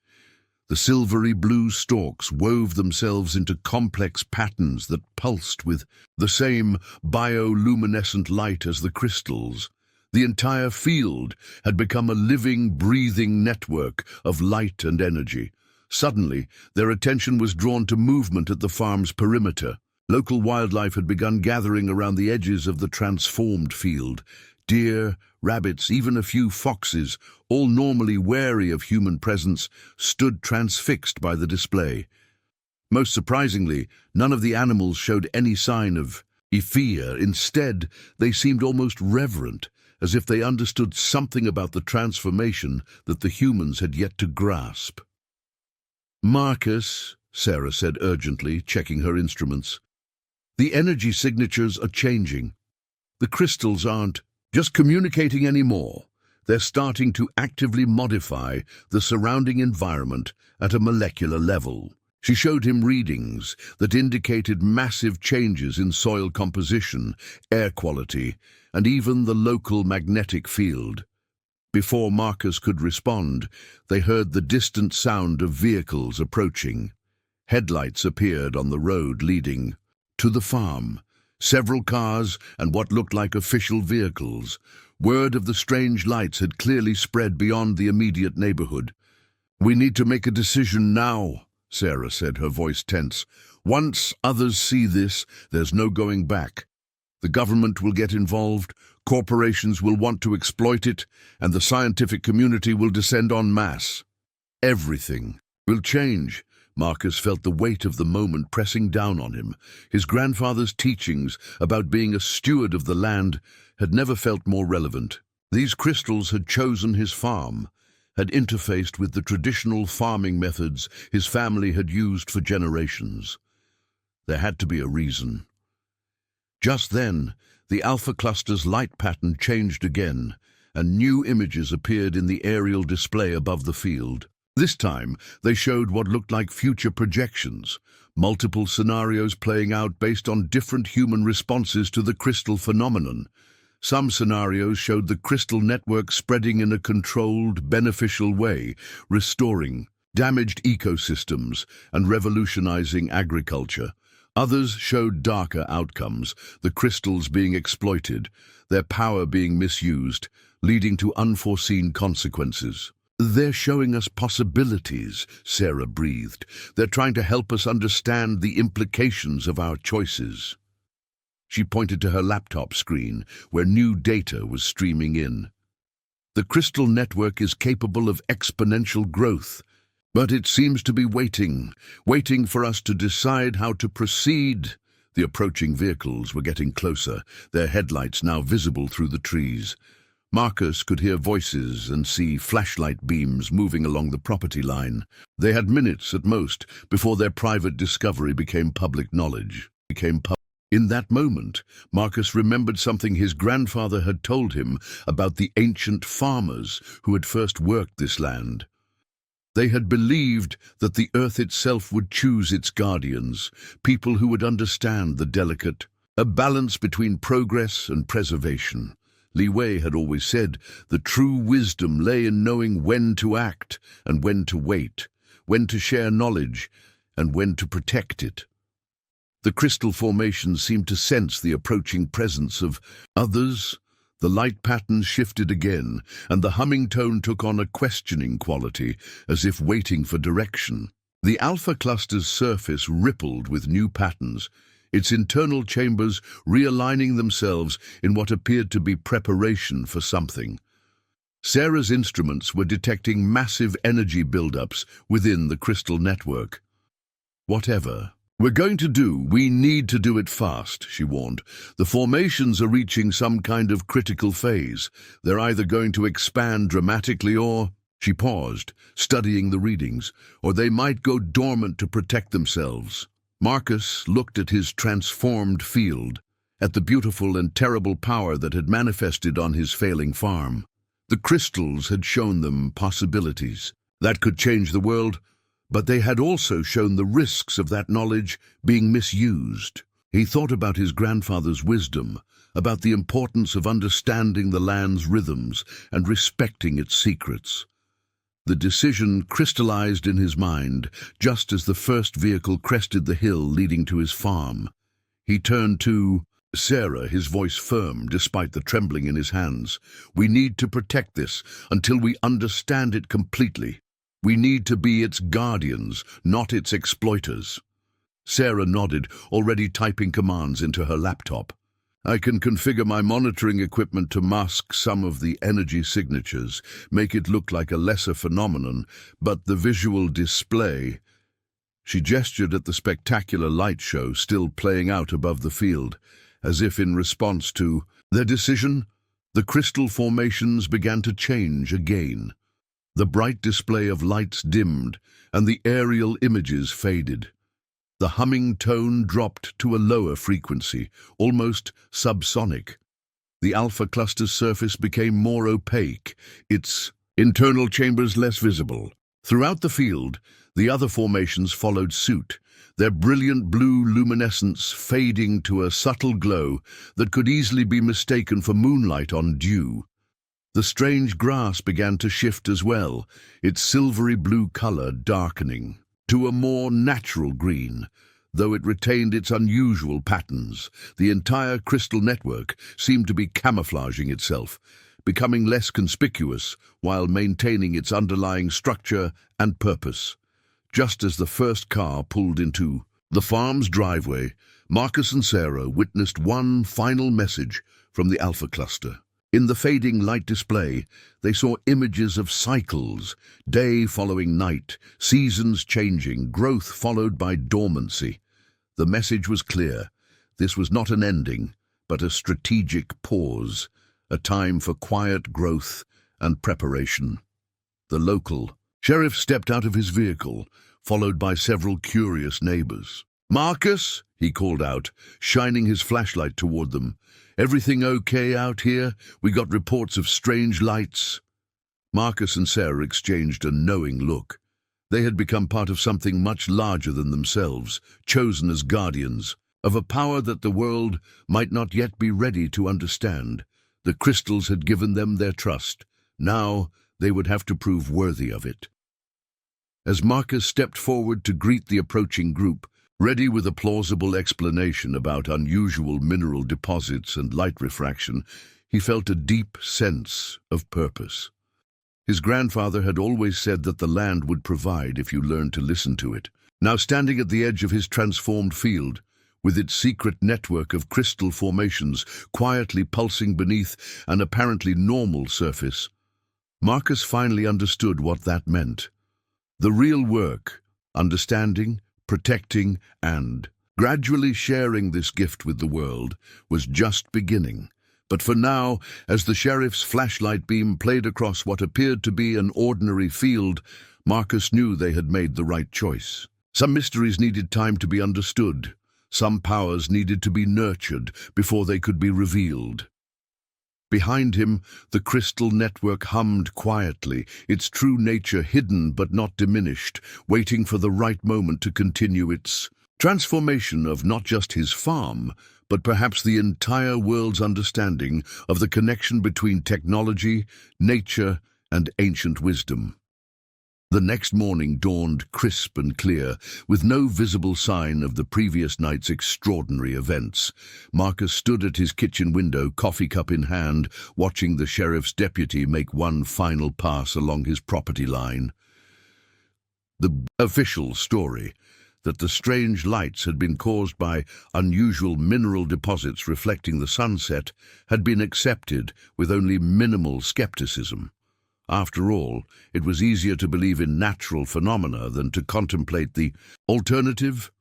The silvery blue stalks wove themselves into complex patterns that pulsed with the same bioluminescent light as the crystals. The entire field had become a living, breathing network of light and energy. Suddenly, their attention was drawn to movement at the farm's perimeter. Local wildlife had begun gathering around the edges of the transformed field. Deer, rabbits, even a few foxes, all normally wary of human presence, stood transfixed by the display. Most surprisingly, none of the animals showed any sign of fear. Instead, they seemed almost reverent, as if they understood something about the transformation that the humans had yet to grasp. "Marcus," Sarah said urgently, checking her instruments, "the energy signatures are changing. The crystals aren't just communicating anymore. They're starting to actively modify the surrounding environment at a molecular level." She showed him readings that indicated massive changes in soil composition, air quality, and even the local magnetic field. Before Marcus could respond, they heard the distant sound of vehicles approaching. Headlights appeared on the road leading to the farm. Several cars and what looked like official vehicles. Word of the strange lights had clearly spread beyond the immediate neighborhood. "We need to make a decision now," Sarah said, her voice tense. "Once others see this, there's no going back. The government will get involved, corporations will want to exploit it, and the scientific community will descend en masse. Everything will change." Marcus felt the weight of the moment pressing down on him. His grandfather's teachings about being a steward of the land had never felt more relevant. These crystals had chosen his farm, had interfaced with the traditional farming methods his family had used for generations. There had to be a reason. Just then, the alpha cluster's light pattern changed again, and new images appeared in the aerial display above the field. This time, they showed what looked like future projections, multiple scenarios playing out based on different human responses to the crystal phenomenon. Some scenarios showed the crystal network spreading in a controlled, beneficial way, restoring damaged ecosystems and revolutionizing agriculture. Others showed darker outcomes, the crystals being exploited, their power being misused, leading to unforeseen consequences. "They're showing us possibilities," Sarah breathed. "They're trying to help us understand the implications of our choices." She pointed to her laptop screen, where new data was streaming in. "The crystal network is capable of exponential growth, but it seems to be waiting for us to decide how to proceed." The approaching vehicles were getting closer, their headlights now visible through the trees. Marcus could hear voices and see flashlight beams moving along the property line. They had minutes at most before their private discovery became public knowledge. In that moment, Marcus remembered something his grandfather had told him about the ancient farmers who had first worked this land. They had believed that the earth itself would choose its guardians, people who would understand the delicate, a balance between progress and preservation. Li Wei had always said the true wisdom lay in knowing when to act and when to wait, when to share knowledge and when to protect it. The crystal formations seemed to sense the approaching presence of others. The light patterns shifted again, and the humming tone took on a questioning quality, as if waiting for direction. The alpha cluster's surface rippled with new patterns, its internal chambers realigning themselves in what appeared to be preparation for something. Sarah's instruments were detecting massive energy buildups within the crystal network. "Whatever we're going to do, we need to do it fast," she warned. "The formations are reaching some kind of critical phase. They're either going to expand dramatically or—" She paused, studying the readings, "or they might go dormant to protect themselves." Marcus looked at his transformed field, at the beautiful and terrible power that had manifested on his failing farm. The crystals had shown them possibilities. that could change the world, but they had also shown the risks of that knowledge being misused. He thought about his grandfather's wisdom, about the importance of understanding the land's rhythms and respecting its secrets. The decision crystallized in his mind just as the first vehicle crested the hill leading to his farm. He turned to Sarah, his voice firm despite the trembling in his hands. "We need to protect this until we understand it completely. We need to be its guardians, not its exploiters." Sarah nodded, already typing commands into her laptop. "I can configure my monitoring equipment to mask some of the energy signatures, make it look like a lesser phenomenon, but the visual display—" She gestured at the spectacular light show still playing out above the field. As if in response to their decision, the crystal formations began to change again. The bright display of lights dimmed, and the aerial images faded. The humming tone dropped to a lower frequency, almost subsonic. The alpha cluster's surface became more opaque, its internal chambers less visible. Throughout the field, the other formations followed suit, their brilliant blue luminescence fading to a subtle glow that could easily be mistaken for moonlight on dew. The strange grass began to shift as well, its silvery blue color darkening to a more natural green, though it retained its unusual patterns. The entire crystal network seemed to be camouflaging itself, becoming less conspicuous while maintaining its underlying structure and purpose. Just as the first car pulled into the farm's driveway, Marcus and Sarah witnessed one final message from the alpha cluster. In the fading light display, they saw images of cycles, day following night, seasons changing, growth followed by dormancy. The message was clear. This was not an ending, but a strategic pause, a time for quiet growth and preparation. The local sheriff stepped out of his vehicle, followed by several curious neighbors. "Marcus," he called out, shining his flashlight toward them. "Everything okay out here? We got reports of strange lights." Marcus and Sarah exchanged a knowing look. They had become part of something much larger than themselves, chosen as guardians of a power that the world might not yet be ready to understand. The crystals had given them their trust. Now they would have to prove worthy of it. As Marcus stepped forward to greet the approaching group, ready with a plausible explanation about unusual mineral deposits and light refraction, he felt a deep sense of purpose. His grandfather had always said that the land would provide if you learned to listen to it. Now standing at the edge of his transformed field, with its secret network of crystal formations quietly pulsing beneath an apparently normal surface, Marcus finally understood what that meant. The real work, understanding, protecting, and gradually sharing this gift with the world, was just beginning. But for now, as the sheriff's flashlight beam played across what appeared to be an ordinary field, Marcus knew they had made the right choice. Some mysteries needed time to be understood. Some powers needed to be nurtured before they could be revealed. Behind him, the crystal network hummed quietly, its true nature hidden but not diminished, waiting for the right moment to continue its transformation of not just his farm, but perhaps the entire world's understanding of the connection between technology, nature, and ancient wisdom. The next morning dawned crisp and clear, with no visible sign of the previous night's extraordinary events. Marcus stood at his kitchen window, coffee cup in hand, watching the sheriff's deputy make one final pass along his property line. The official story that the strange lights had been caused by unusual mineral deposits reflecting the sunset had been accepted with only minimal skepticism. After all, it was easier to believe in natural phenomena than to contemplate the alternative.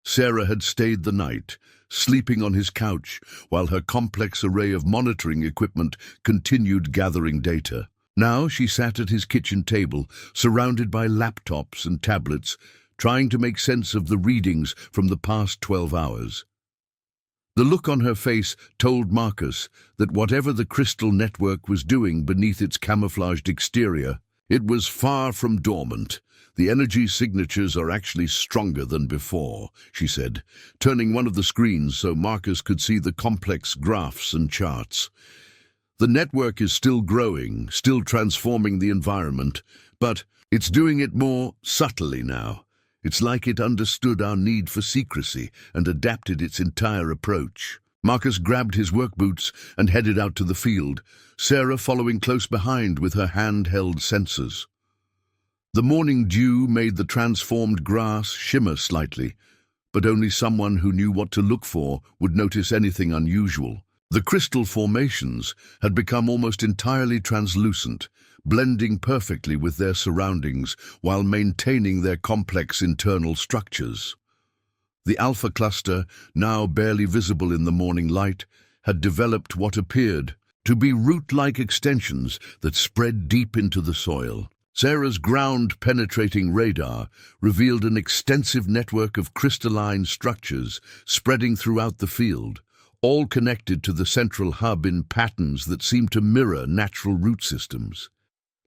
Sarah had stayed the night, sleeping on his couch, while her complex array of monitoring equipment continued gathering data. Now she sat at his kitchen table, surrounded by laptops and tablets, trying to make sense of the readings from the past 12 hours. The look on her face told Marcus that whatever the crystal network was doing beneath its camouflaged exterior, It was far from dormant. The energy signatures are actually stronger than before, she said, turning one of the screens so Marcus could see the complex graphs and charts. The network is still growing, still transforming the environment, but it's doing it more subtly now. It's like it understood our need for secrecy and adapted its entire approach. Marcus grabbed his work boots and headed out to the field, Sarah following close behind with her handheld sensors. The morning dew made the transformed grass shimmer slightly, but only someone who knew what to look for would notice anything unusual. The crystal formations had become almost entirely translucent, blending perfectly with their surroundings while maintaining their complex internal structures. The alpha cluster, now barely visible in the morning light, had developed what appeared to be root-like extensions that spread deep into the soil. Sarah's ground-penetrating radar revealed an extensive network of crystalline structures spreading throughout the field, all connected to the central hub in patterns that seemed to mirror natural root systems.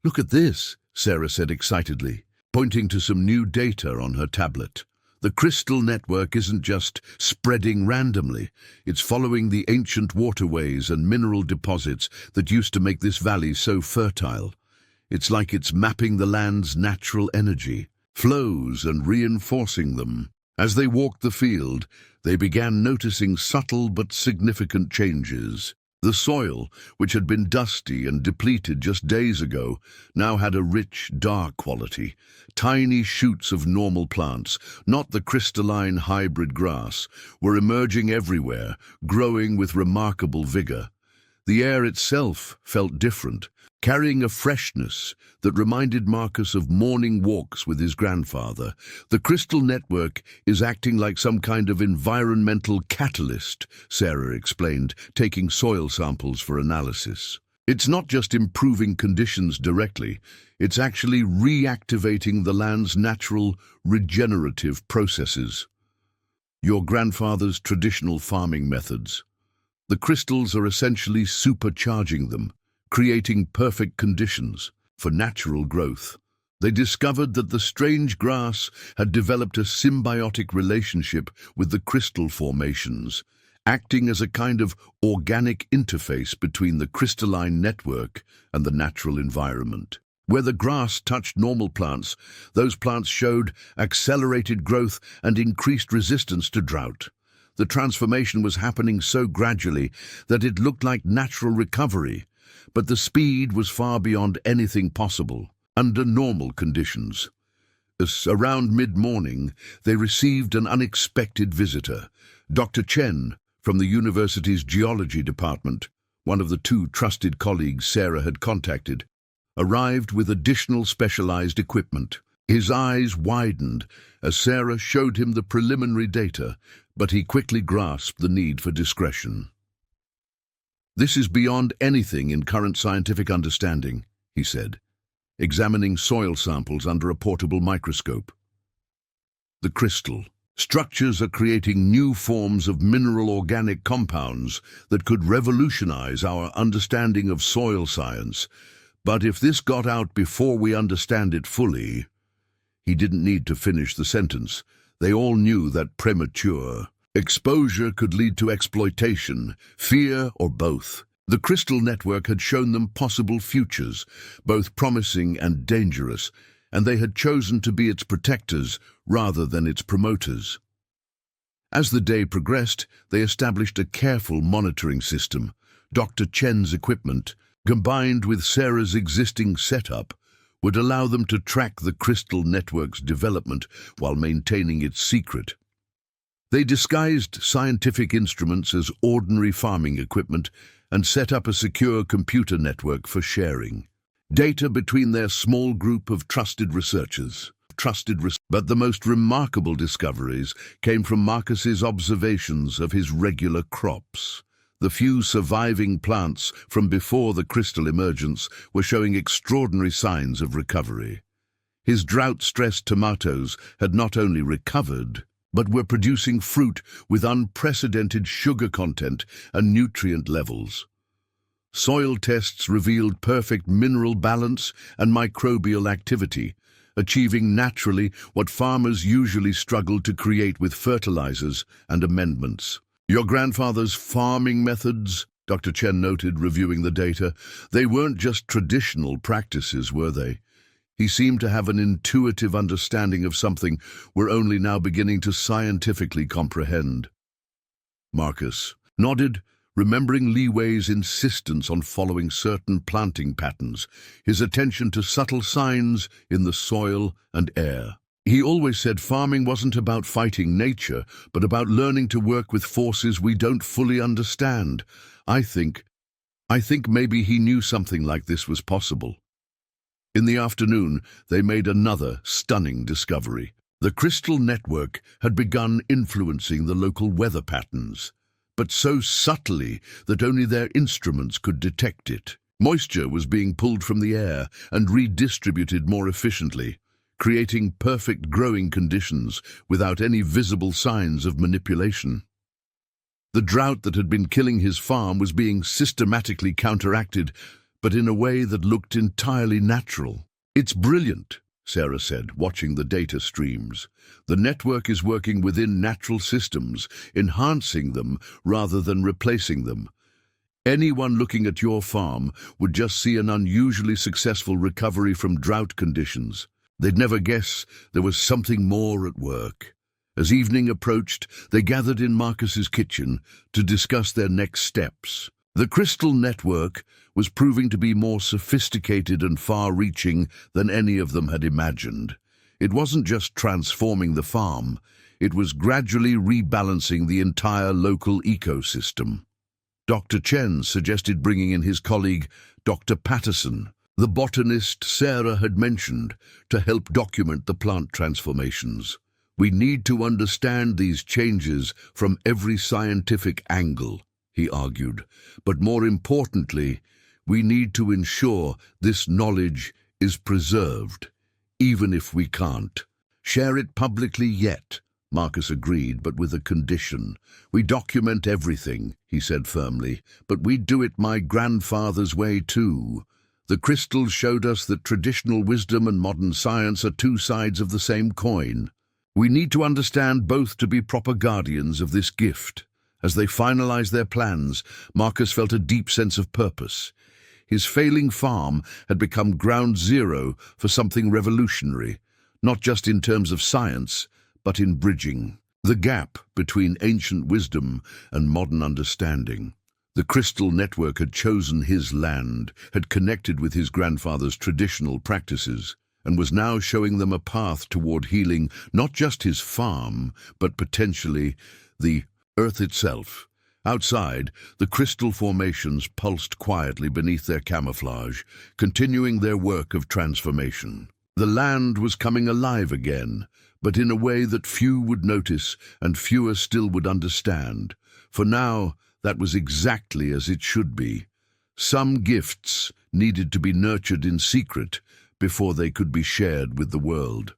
"Look at this," Sarah said excitedly, pointing to some new data on her tablet. The crystal network isn't just spreading randomly, it's following the ancient waterways and mineral deposits that used to make this valley so fertile. It's like it's mapping the land's natural energy, flows and reinforcing them. As they walked the field, they began noticing subtle but significant changes. The soil, which had been dusty and depleted just days ago, now had a rich, dark quality. Tiny shoots of normal plants, not the crystalline hybrid grass, were emerging everywhere, growing with remarkable vigor. The air itself felt different, carrying a freshness that reminded Marcus of morning walks with his grandfather. The crystal network is acting like some kind of environmental catalyst, Sarah explained, taking soil samples for analysis. It's not just improving conditions directly, it's actually reactivating the land's natural regenerative processes. Your grandfather's traditional farming methods. The crystals are essentially supercharging them, creating perfect conditions for natural growth. They discovered that the strange grass had developed a symbiotic relationship with the crystal formations, acting as a kind of organic interface between the crystalline network and the natural environment. Where the grass touched normal plants, those plants showed accelerated growth and increased resistance to drought. The transformation was happening so gradually that it looked like natural recovery, but the speed was far beyond anything possible under normal conditions. Around mid-morning, they received an unexpected visitor, Dr. Chen, from the university's geology department. One of the two trusted colleagues Sarah had contacted arrived with additional specialized equipment. His eyes widened as Sarah showed him the preliminary data, but he quickly grasped the need for discretion. "This is beyond anything in current scientific understanding," he said, examining soil samples under a portable microscope. The crystal structures are creating new forms of mineral organic compounds that could revolutionize our understanding of soil science. But if this got out before we understand it fully... He didn't need to finish the sentence. They all knew that premature exposure could lead to exploitation, fear, or both. The crystal network had shown them possible futures, both promising and dangerous, and they had chosen to be its protectors rather than its promoters. As the day progressed, they established a careful monitoring system. Dr. Chen's equipment, combined with Sarah's existing setup, would allow them to track the crystal network's development while maintaining its secret. They disguised scientific instruments as ordinary farming equipment and set up a secure computer network for sharing data between their small group of trusted researchers. But the most remarkable discoveries came from Marcus's observations of his regular crops. The few surviving plants from before the crystal emergence were showing extraordinary signs of recovery. His drought-stressed tomatoes had not only recovered, but were producing fruit with unprecedented sugar content and nutrient levels. Soil tests revealed perfect mineral balance and microbial activity, achieving naturally what farmers usually struggle to create with fertilizers and amendments. Your grandfather's farming methods, Dr. Chen noted, reviewing the data, they weren't just traditional practices, were they? He seemed to have an intuitive understanding of something we're only now beginning to scientifically comprehend. Marcus nodded, remembering Li Wei's insistence on following certain planting patterns, his attention to subtle signs in the soil and air. He always said farming wasn't about fighting nature, but about learning to work with forces we don't fully understand. I think maybe he knew something like this was possible. In the afternoon, they made another stunning discovery. The crystal network had begun influencing the local weather patterns, but so subtly that only their instruments could detect it. Moisture was being pulled from the air and redistributed more efficiently, creating perfect growing conditions without any visible signs of manipulation. The drought that had been killing his farm was being systematically counteracted, but in a way that looked entirely natural. "It's brilliant," Sarah said, watching the data streams. "The network is working within natural systems, enhancing them rather than replacing them. Anyone looking at your farm would just see an unusually successful recovery from drought conditions. They'd never guess there was something more at work." As evening approached, they gathered in Marcus's kitchen to discuss their next steps. The crystal network was proving to be more sophisticated and far-reaching than any of them had imagined. It wasn't just transforming the farm, it was gradually rebalancing the entire local ecosystem. Dr. Chen suggested bringing in his colleague, Dr. Patterson, the botanist Sarah had mentioned, to help document the plant transformations. "We need to understand these changes from every scientific angle," he argued, "but more importantly, we need to ensure this knowledge is preserved, even if we can't share it publicly yet." Marcus agreed, but with a condition. "We document everything," he said firmly, "but we do it my grandfather's way too. The crystals showed us that traditional wisdom and modern science are two sides of the same coin. We need to understand both to be proper guardians of this gift." As they finalized their plans, Marcus felt a deep sense of purpose. His failing farm had become ground zero for something revolutionary, not just in terms of science, but in bridging the gap between ancient wisdom and modern understanding. The crystal network had chosen his land, had connected with his grandfather's traditional practices, and was now showing them a path toward healing not just his farm, but potentially the Earth itself. Outside, the crystal formations pulsed quietly beneath their camouflage, continuing their work of transformation. The land was coming alive again, but in a way that few would notice and fewer still would understand. For now, that was exactly as it should be. Some gifts needed to be nurtured in secret before they could be shared with the world.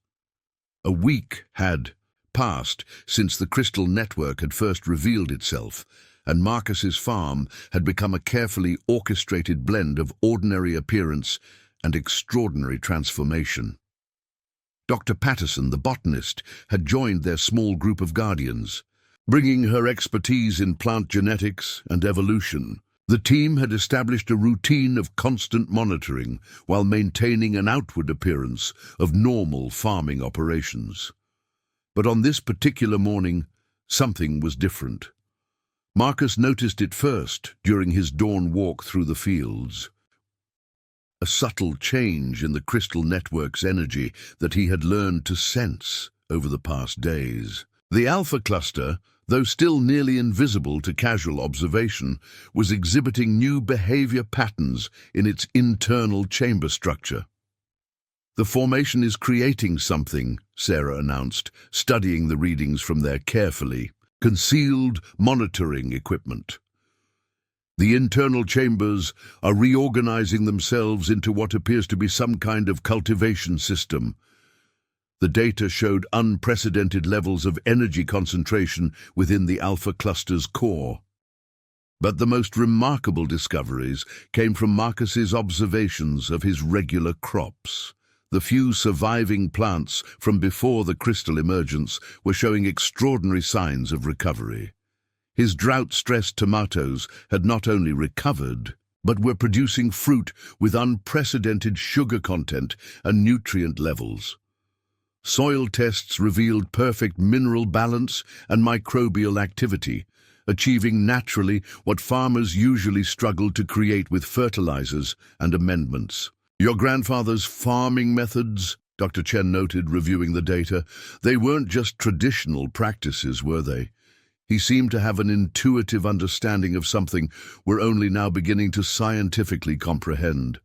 A week had passed since the crystal network had first revealed itself, and Marcus's farm had become a carefully orchestrated blend of ordinary appearance and extraordinary transformation. Dr. Patterson, the botanist, had joined their small group of guardians. Bringing her expertise in plant genetics and evolution, the team had established a routine of constant monitoring while maintaining an outward appearance of normal farming operations. But on this particular morning, something was different. Marcus noticed it first during his dawn walk through the fields. A subtle change in the crystal network's energy that he had learned to sense over the past days. The alpha cluster, though still nearly invisible to casual observation, was exhibiting new behavior patterns in its internal chamber structure. "The formation is creating something," Sarah announced, studying the readings from their carefully concealed monitoring equipment. "The internal chambers are reorganizing themselves into what appears to be some kind of cultivation system." The data showed unprecedented levels of energy concentration within the alpha cluster's core. But the most remarkable discoveries came from Marcus's observations of his regular crops. The few surviving plants from before the crystal emergence were showing extraordinary signs of recovery. His drought-stressed tomatoes had not only recovered, but were producing fruit with unprecedented sugar content and nutrient levels. Soil tests revealed perfect mineral balance and microbial activity, achieving naturally what farmers usually struggle to create with fertilizers and amendments. Your grandfather's farming methods, Dr. Chen noted, reviewing the data, they weren't just traditional practices, were they? He seemed to have an intuitive understanding of something we're only now beginning to scientifically comprehend.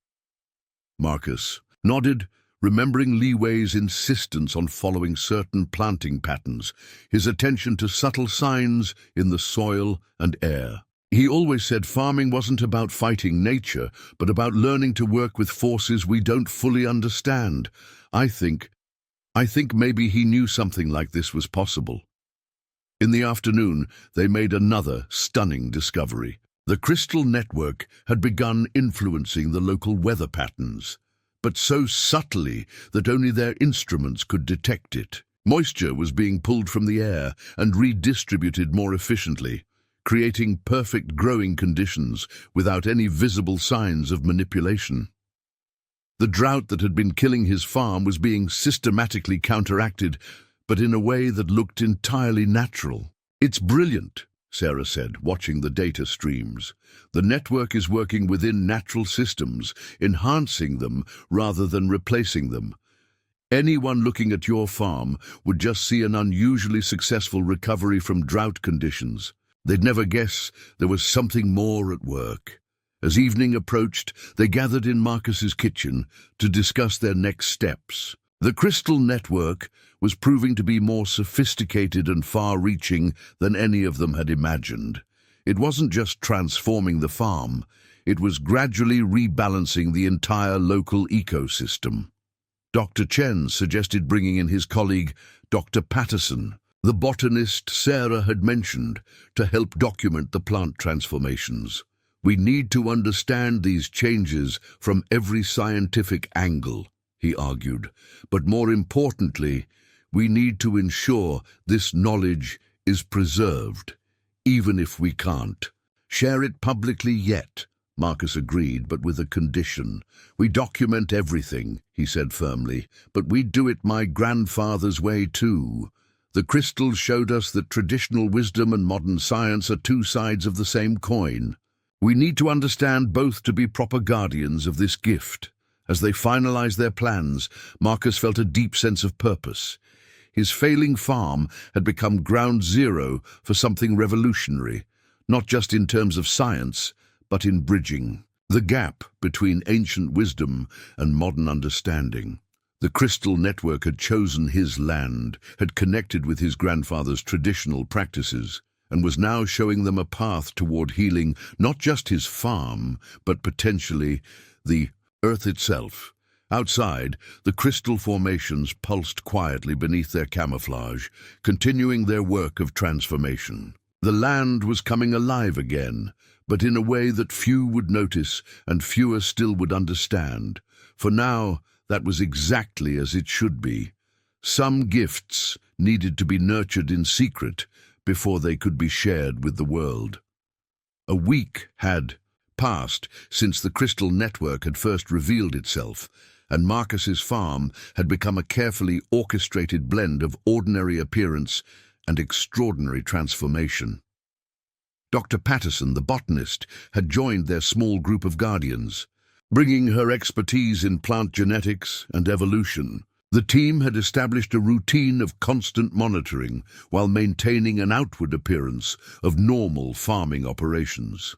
Marcus nodded, remembering Li Wei's insistence on following certain planting patterns, his attention to subtle signs in the soil and air. He always said farming wasn't about fighting nature, but about learning to work with forces we don't fully understand. I think maybe he knew something like this was possible. In the afternoon, they made another stunning discovery. The crystal network had begun influencing the local weather patterns, but so subtly that only their instruments could detect it. Moisture was being pulled from the air and redistributed more efficiently, creating perfect growing conditions without any visible signs of manipulation. The drought that had been killing his farm was being systematically counteracted, but in a way that looked entirely natural. "It's brilliant," Sarah said, watching the data streams. "The network is working within natural systems, enhancing them rather than replacing them. Anyone looking at your farm would just see an unusually successful recovery from drought conditions. They'd never guess there was something more at work." As evening approached, they gathered in Marcus's kitchen to discuss their next steps. The crystal network was proving to be more sophisticated and far-reaching than any of them had imagined. It wasn't just transforming the farm, it was gradually rebalancing the entire local ecosystem. Dr. Chen suggested bringing in his colleague, Dr. Patterson, the botanist Sarah had mentioned, to help document the plant transformations. "We need to understand these changes from every scientific angle," he argued, "but more importantly, we need to ensure this knowledge is preserved, even if we can't share it publicly yet." Marcus agreed, but with a condition. "We document everything," he said firmly, "but we do it my grandfather's way too. The crystals showed us that traditional wisdom and modern science are two sides of the same coin. We need to understand both to be proper guardians of this gift." As they finalized their plans, Marcus felt a deep sense of purpose. His failing farm had become ground zero for something revolutionary, not just in terms of science, but in bridging the gap between ancient wisdom and modern understanding. The crystal network had chosen his land, had connected with his grandfather's traditional practices, and was now showing them a path toward healing not just his farm, but potentially the Earth itself. Outside, the crystal formations pulsed quietly beneath their camouflage, continuing their work of transformation. The land was coming alive again, but in a way that few would notice and fewer still would understand. For now, that was exactly as it should be. Some gifts needed to be nurtured in secret before they could be shared with the world. A week had passed since the crystal network had first revealed itself, and Marcus's farm had become a carefully orchestrated blend of ordinary appearance and extraordinary transformation. Dr. Patterson, the botanist, had joined their small group of guardians. Bringing her expertise in plant genetics and evolution, the team had established a routine of constant monitoring while maintaining an outward appearance of normal farming operations.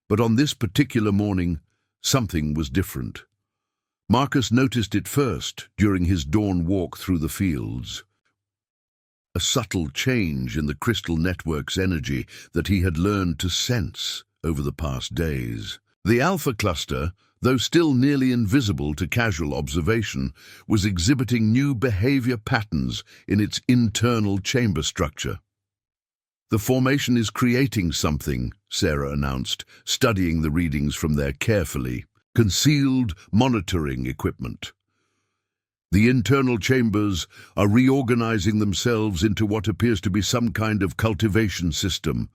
But on this particular morning, something was different. Marcus noticed it first during his dawn walk through the fields. A subtle change in the crystal network's energy that he had learned to sense over the past days. The alpha cluster, though still nearly invisible to casual observation, was exhibiting new behavior patterns in its internal chamber structure. "The formation is creating something," Sarah announced, studying the readings from their carefully concealed monitoring equipment. "The internal chambers are reorganizing themselves into what appears to be some kind of cultivation system."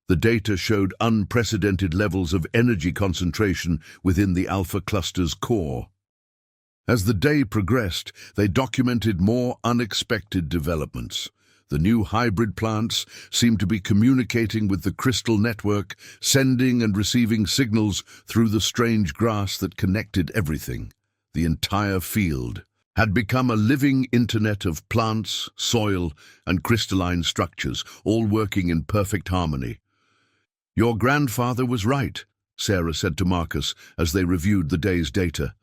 The data showed unprecedented levels of energy concentration within the alpha cluster's core. As the day progressed, they documented more unexpected developments. The new hybrid plants seemed to be communicating with the crystal network, sending and receiving signals through the strange grass that connected everything. The entire field had become a living internet of plants, soil, and crystalline structures, all working in perfect harmony. "Your grandfather was right," Sarah said to Marcus as they reviewed the day's data.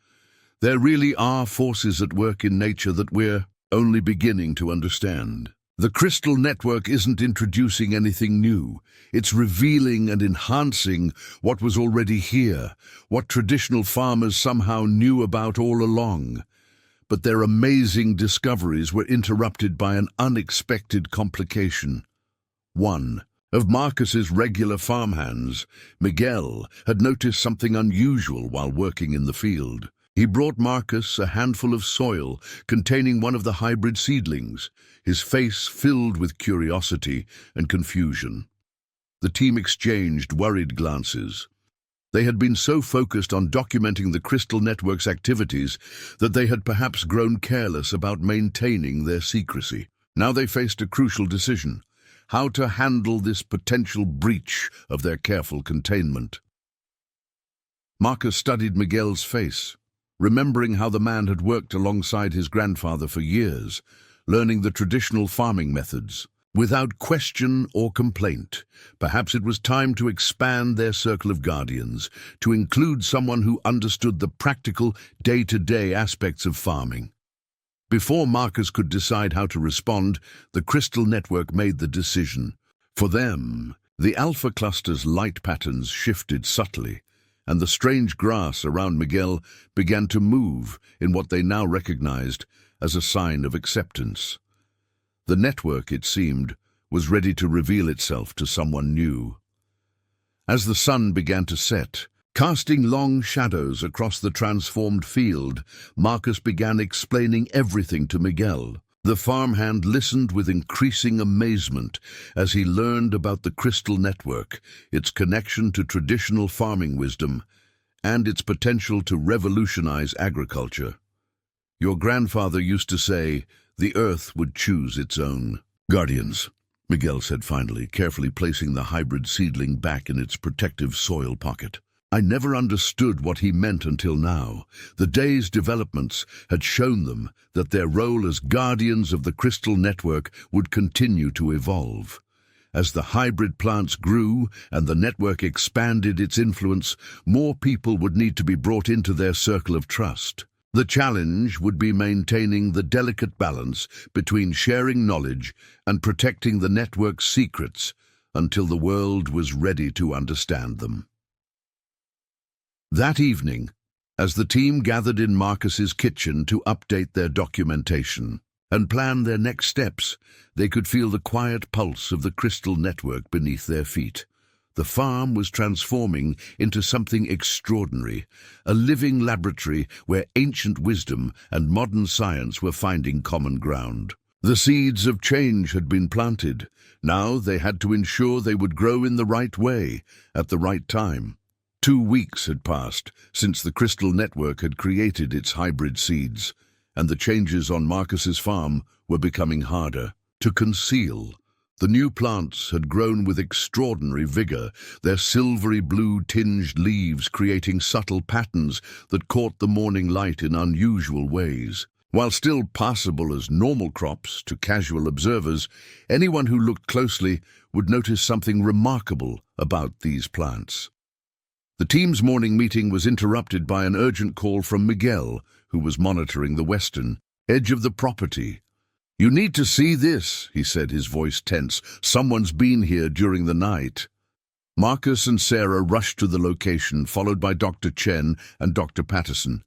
"There really are forces at work in nature that we're only beginning to understand. The crystal network isn't introducing anything new. It's revealing and enhancing what was already here, what traditional farmers somehow knew about all along. But their amazing discoveries were interrupted by an unexpected complication. One of Marcus's regular farmhands, Miguel, had noticed something unusual while working in the field. He brought Marcus a handful of soil containing one of the hybrid seedlings, his face filled with curiosity and confusion. The team exchanged worried glances. They had been so focused on documenting the crystal network's activities that they had perhaps grown careless about maintaining their secrecy. Now they faced a crucial decision: how to handle this potential breach of their careful containment. Marcus studied Miguel's face, remembering how the man had worked alongside his grandfather for years, learning the traditional farming methods. Without question or complaint, perhaps it was time to expand their circle of guardians, to include someone who understood the practical, day-to-day aspects of farming. Before Marcus could decide how to respond, the crystal network made the decision. For them, the alpha cluster's light patterns shifted subtly, and the strange grass around Miguel began to move in what they now recognized as a sign of acceptance. The network, it seemed, was ready to reveal itself to someone new. As the sun began to set, casting long shadows across the transformed field, Marcus began explaining everything to Miguel. The farmhand listened with increasing amazement as he learned about the crystal network, its connection to traditional farming wisdom, and its potential to revolutionize agriculture. "Your grandfather used to say, the earth would choose its own guardians," Miguel said finally, carefully placing the hybrid seedling back in its protective soil pocket. "I never understood what he meant until now. The day's developments had shown them that their role as guardians of the crystal network would continue to evolve. As the hybrid plants grew and the network expanded its influence, more people would need to be brought into their circle of trust. The challenge would be maintaining the delicate balance between sharing knowledge and protecting the network's secrets until the world was ready to understand them." That evening, as the team gathered in Marcus's kitchen to update their documentation and plan their next steps, they could feel the quiet pulse of the crystal network beneath their feet. The farm was transforming into something extraordinary, a living laboratory where ancient wisdom and modern science were finding common ground. The seeds of change had been planted. Now they had to ensure they would grow in the right way, at the right time. 2 weeks had passed since the crystal network had created its hybrid seeds, and the changes on Marcus's farm were becoming harder to conceal. The new plants had grown with extraordinary vigor, their silvery blue-tinged leaves creating subtle patterns that caught the morning light in unusual ways. While still passable as normal crops to casual observers, anyone who looked closely would notice something remarkable about these plants. The team's morning meeting was interrupted by an urgent call from Miguel, who was monitoring the western edge of the property. "You need to see this," he said, his voice tense. "Someone's been here during the night." Marcus and Sarah rushed to the location, followed by Dr. Chen and Dr. Patterson.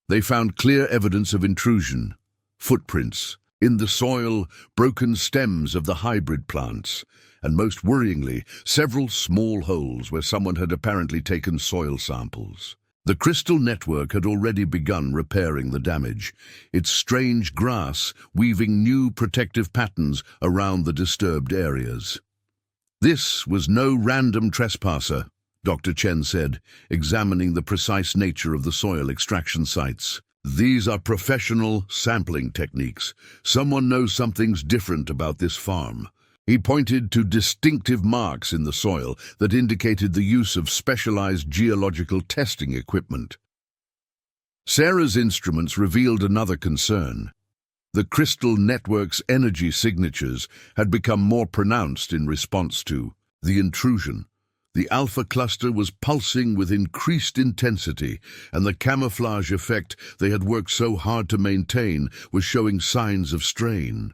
They found clear evidence of intrusion: footprints, In the soil, broken stems of the hybrid plants, and most worryingly, several small holes where someone had apparently taken soil samples. The crystal network had already begun repairing the damage, its strange grass weaving new protective patterns around the disturbed areas. This was no random trespasser, Dr. Chen said, examining the precise nature of the soil extraction sites. These are professional sampling techniques. Someone knows something's different about this farm. He pointed to distinctive marks in the soil that indicated the use of specialized geological testing equipment. Sarah's instruments revealed another concern. The crystal network's energy signatures had become more pronounced in response to the intrusion. The alpha cluster was pulsing with increased intensity, and the camouflage effect they had worked so hard to maintain was showing signs of strain.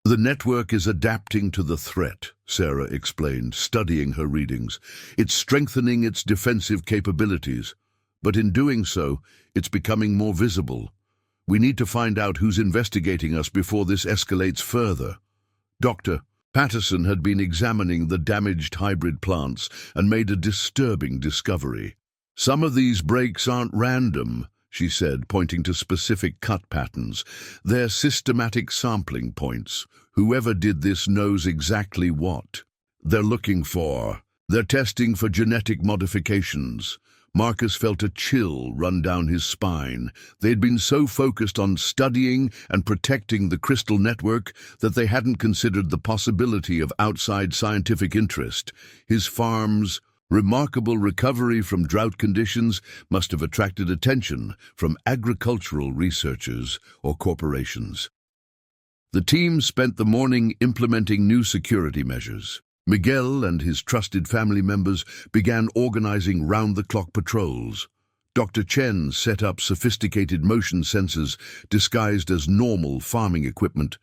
The network is adapting to the threat, Sarah explained, studying her readings. It's strengthening its defensive capabilities, but in doing so, it's becoming more visible. We need to find out who's investigating us before this escalates further. Dr. Patterson had been examining the damaged hybrid plants and made a disturbing discovery. Some of these breaks aren't random, she said, pointing to specific cut patterns. They're systematic sampling points. Whoever did this knows exactly what they're looking for. They're testing for genetic modifications. Marcus felt a chill run down his spine. They'd been so focused on studying and protecting the crystal network that they hadn't considered the possibility of outside scientific interest. His farm's remarkable recovery from drought conditions must have attracted attention from agricultural researchers or corporations. The team spent the morning implementing new security measures. Miguel and his trusted family members began organizing round-the-clock patrols. Dr. Chen set up sophisticated motion sensors disguised as normal farming equipment,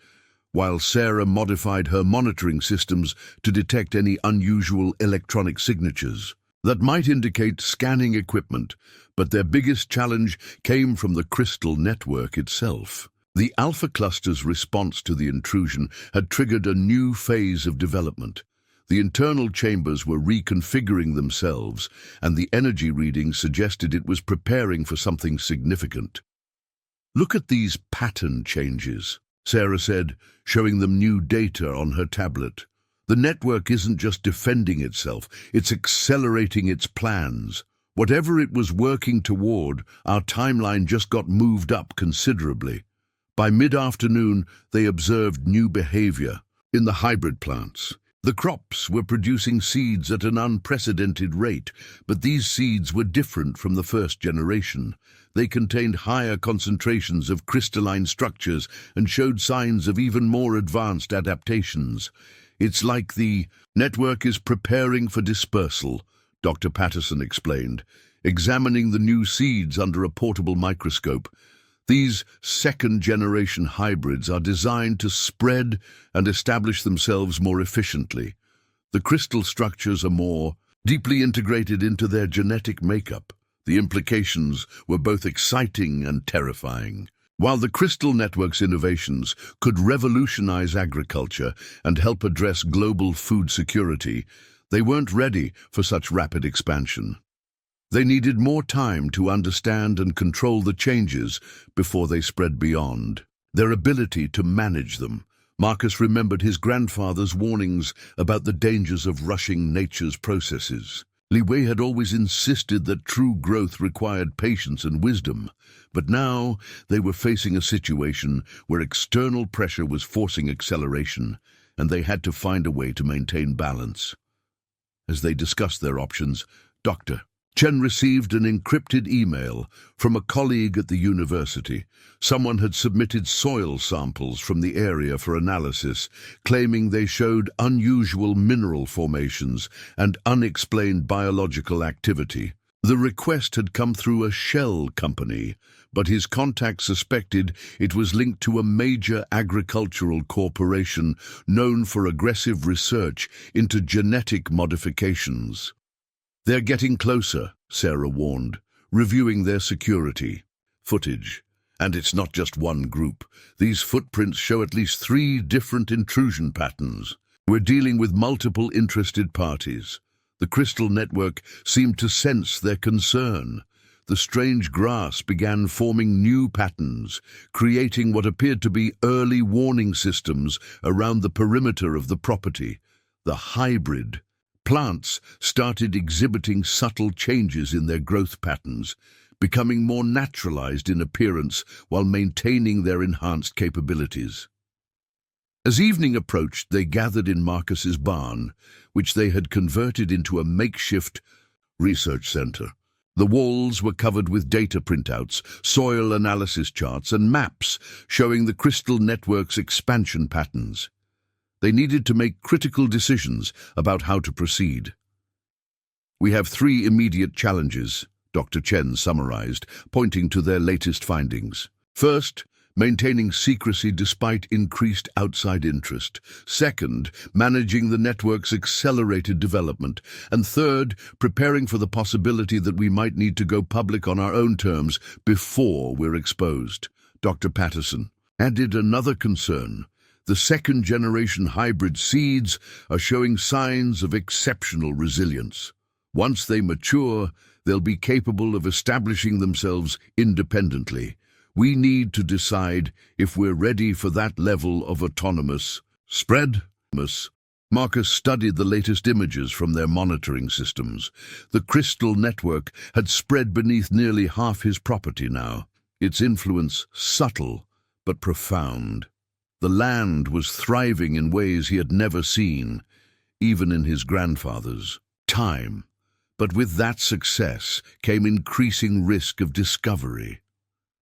while Sarah modified her monitoring systems to detect any unusual electronic signatures that might indicate scanning equipment, but their biggest challenge came from the crystal network itself. The Alpha Cluster's response to the intrusion had triggered a new phase of development. The internal chambers were reconfiguring themselves, and the energy readings suggested it was preparing for something significant. "Look at these pattern changes," Sarah said, showing them new data on her tablet. "The network isn't just defending itself, it's accelerating its plans. Whatever it was working toward, our timeline just got moved up considerably." By mid-afternoon, they observed new behavior in the hybrid plants. The crops were producing seeds at an unprecedented rate, but these seeds were different from the first generation. They contained higher concentrations of crystalline structures and showed signs of even more advanced adaptations. "It's like the network is preparing for dispersal," Dr. Patterson explained, examining the new seeds under a portable microscope. These second-generation hybrids are designed to spread and establish themselves more efficiently. The crystal structures are more deeply integrated into their genetic makeup. The implications were both exciting and terrifying. While the crystal network's innovations could revolutionize agriculture and help address global food security, they weren't ready for such rapid expansion. They needed more time to understand and control the changes before they spread beyond. Their ability to manage them. Marcus remembered his grandfather's warnings about the dangers of rushing nature's processes. Li Wei had always insisted that true growth required patience and wisdom, but now they were facing a situation where external pressure was forcing acceleration, and they had to find a way to maintain balance. As they discussed their options, Dr. Chen received an encrypted email from a colleague at the university. Someone had submitted soil samples from the area for analysis, claiming they showed unusual mineral formations and unexplained biological activity. The request had come through a shell company, but his contact suspected it was linked to a major agricultural corporation known for aggressive research into genetic modifications. "They're getting closer," Sarah warned, reviewing their security footage. And it's not just one group. These footprints show at least 3 different intrusion patterns. We're dealing with multiple interested parties. The crystal network seemed to sense their concern. The strange grass began forming new patterns, creating what appeared to be early warning systems around the perimeter of the property. The hybrid plants started exhibiting subtle changes in their growth patterns, becoming more naturalized in appearance while maintaining their enhanced capabilities. As evening approached, they gathered in Marcus's barn, which they had converted into a makeshift research center. The walls were covered with data printouts, soil analysis charts, and maps showing the crystal network's expansion patterns. They needed to make critical decisions about how to proceed. "We have 3 immediate challenges," Dr. Chen summarized, pointing to their latest findings. "First, maintaining secrecy despite increased outside interest. Second, managing the network's accelerated development. And third, preparing for the possibility that we might need to go public on our own terms before we're exposed." Dr. Patterson added another concern. The second-generation hybrid seeds are showing signs of exceptional resilience. Once they mature, they'll be capable of establishing themselves independently. We need to decide if we're ready for that level of autonomous spread. Marcus studied the latest images from their monitoring systems. The crystal network had spread beneath nearly half his property now, its influence subtle but profound. The land was thriving in ways he had never seen, even in his grandfather's time. But with that success came increasing risk of discovery.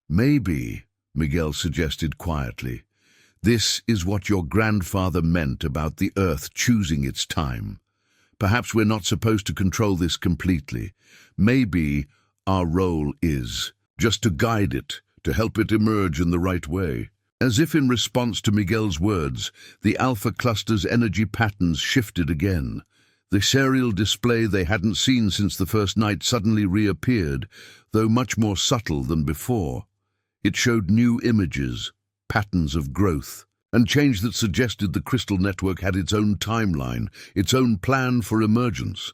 "Maybe," Miguel suggested quietly, "this is what your grandfather meant about the Earth choosing its time. Perhaps we're not supposed to control this completely. Maybe our role is just to guide it, to help it emerge in the right way." As if in response to Miguel's words, the Alpha Cluster's energy patterns shifted again. The serial display they hadn't seen since the first night suddenly reappeared, though much more subtle than before. It showed new images, patterns of growth, and change that suggested the crystal network had its own timeline, its own plan for emergence.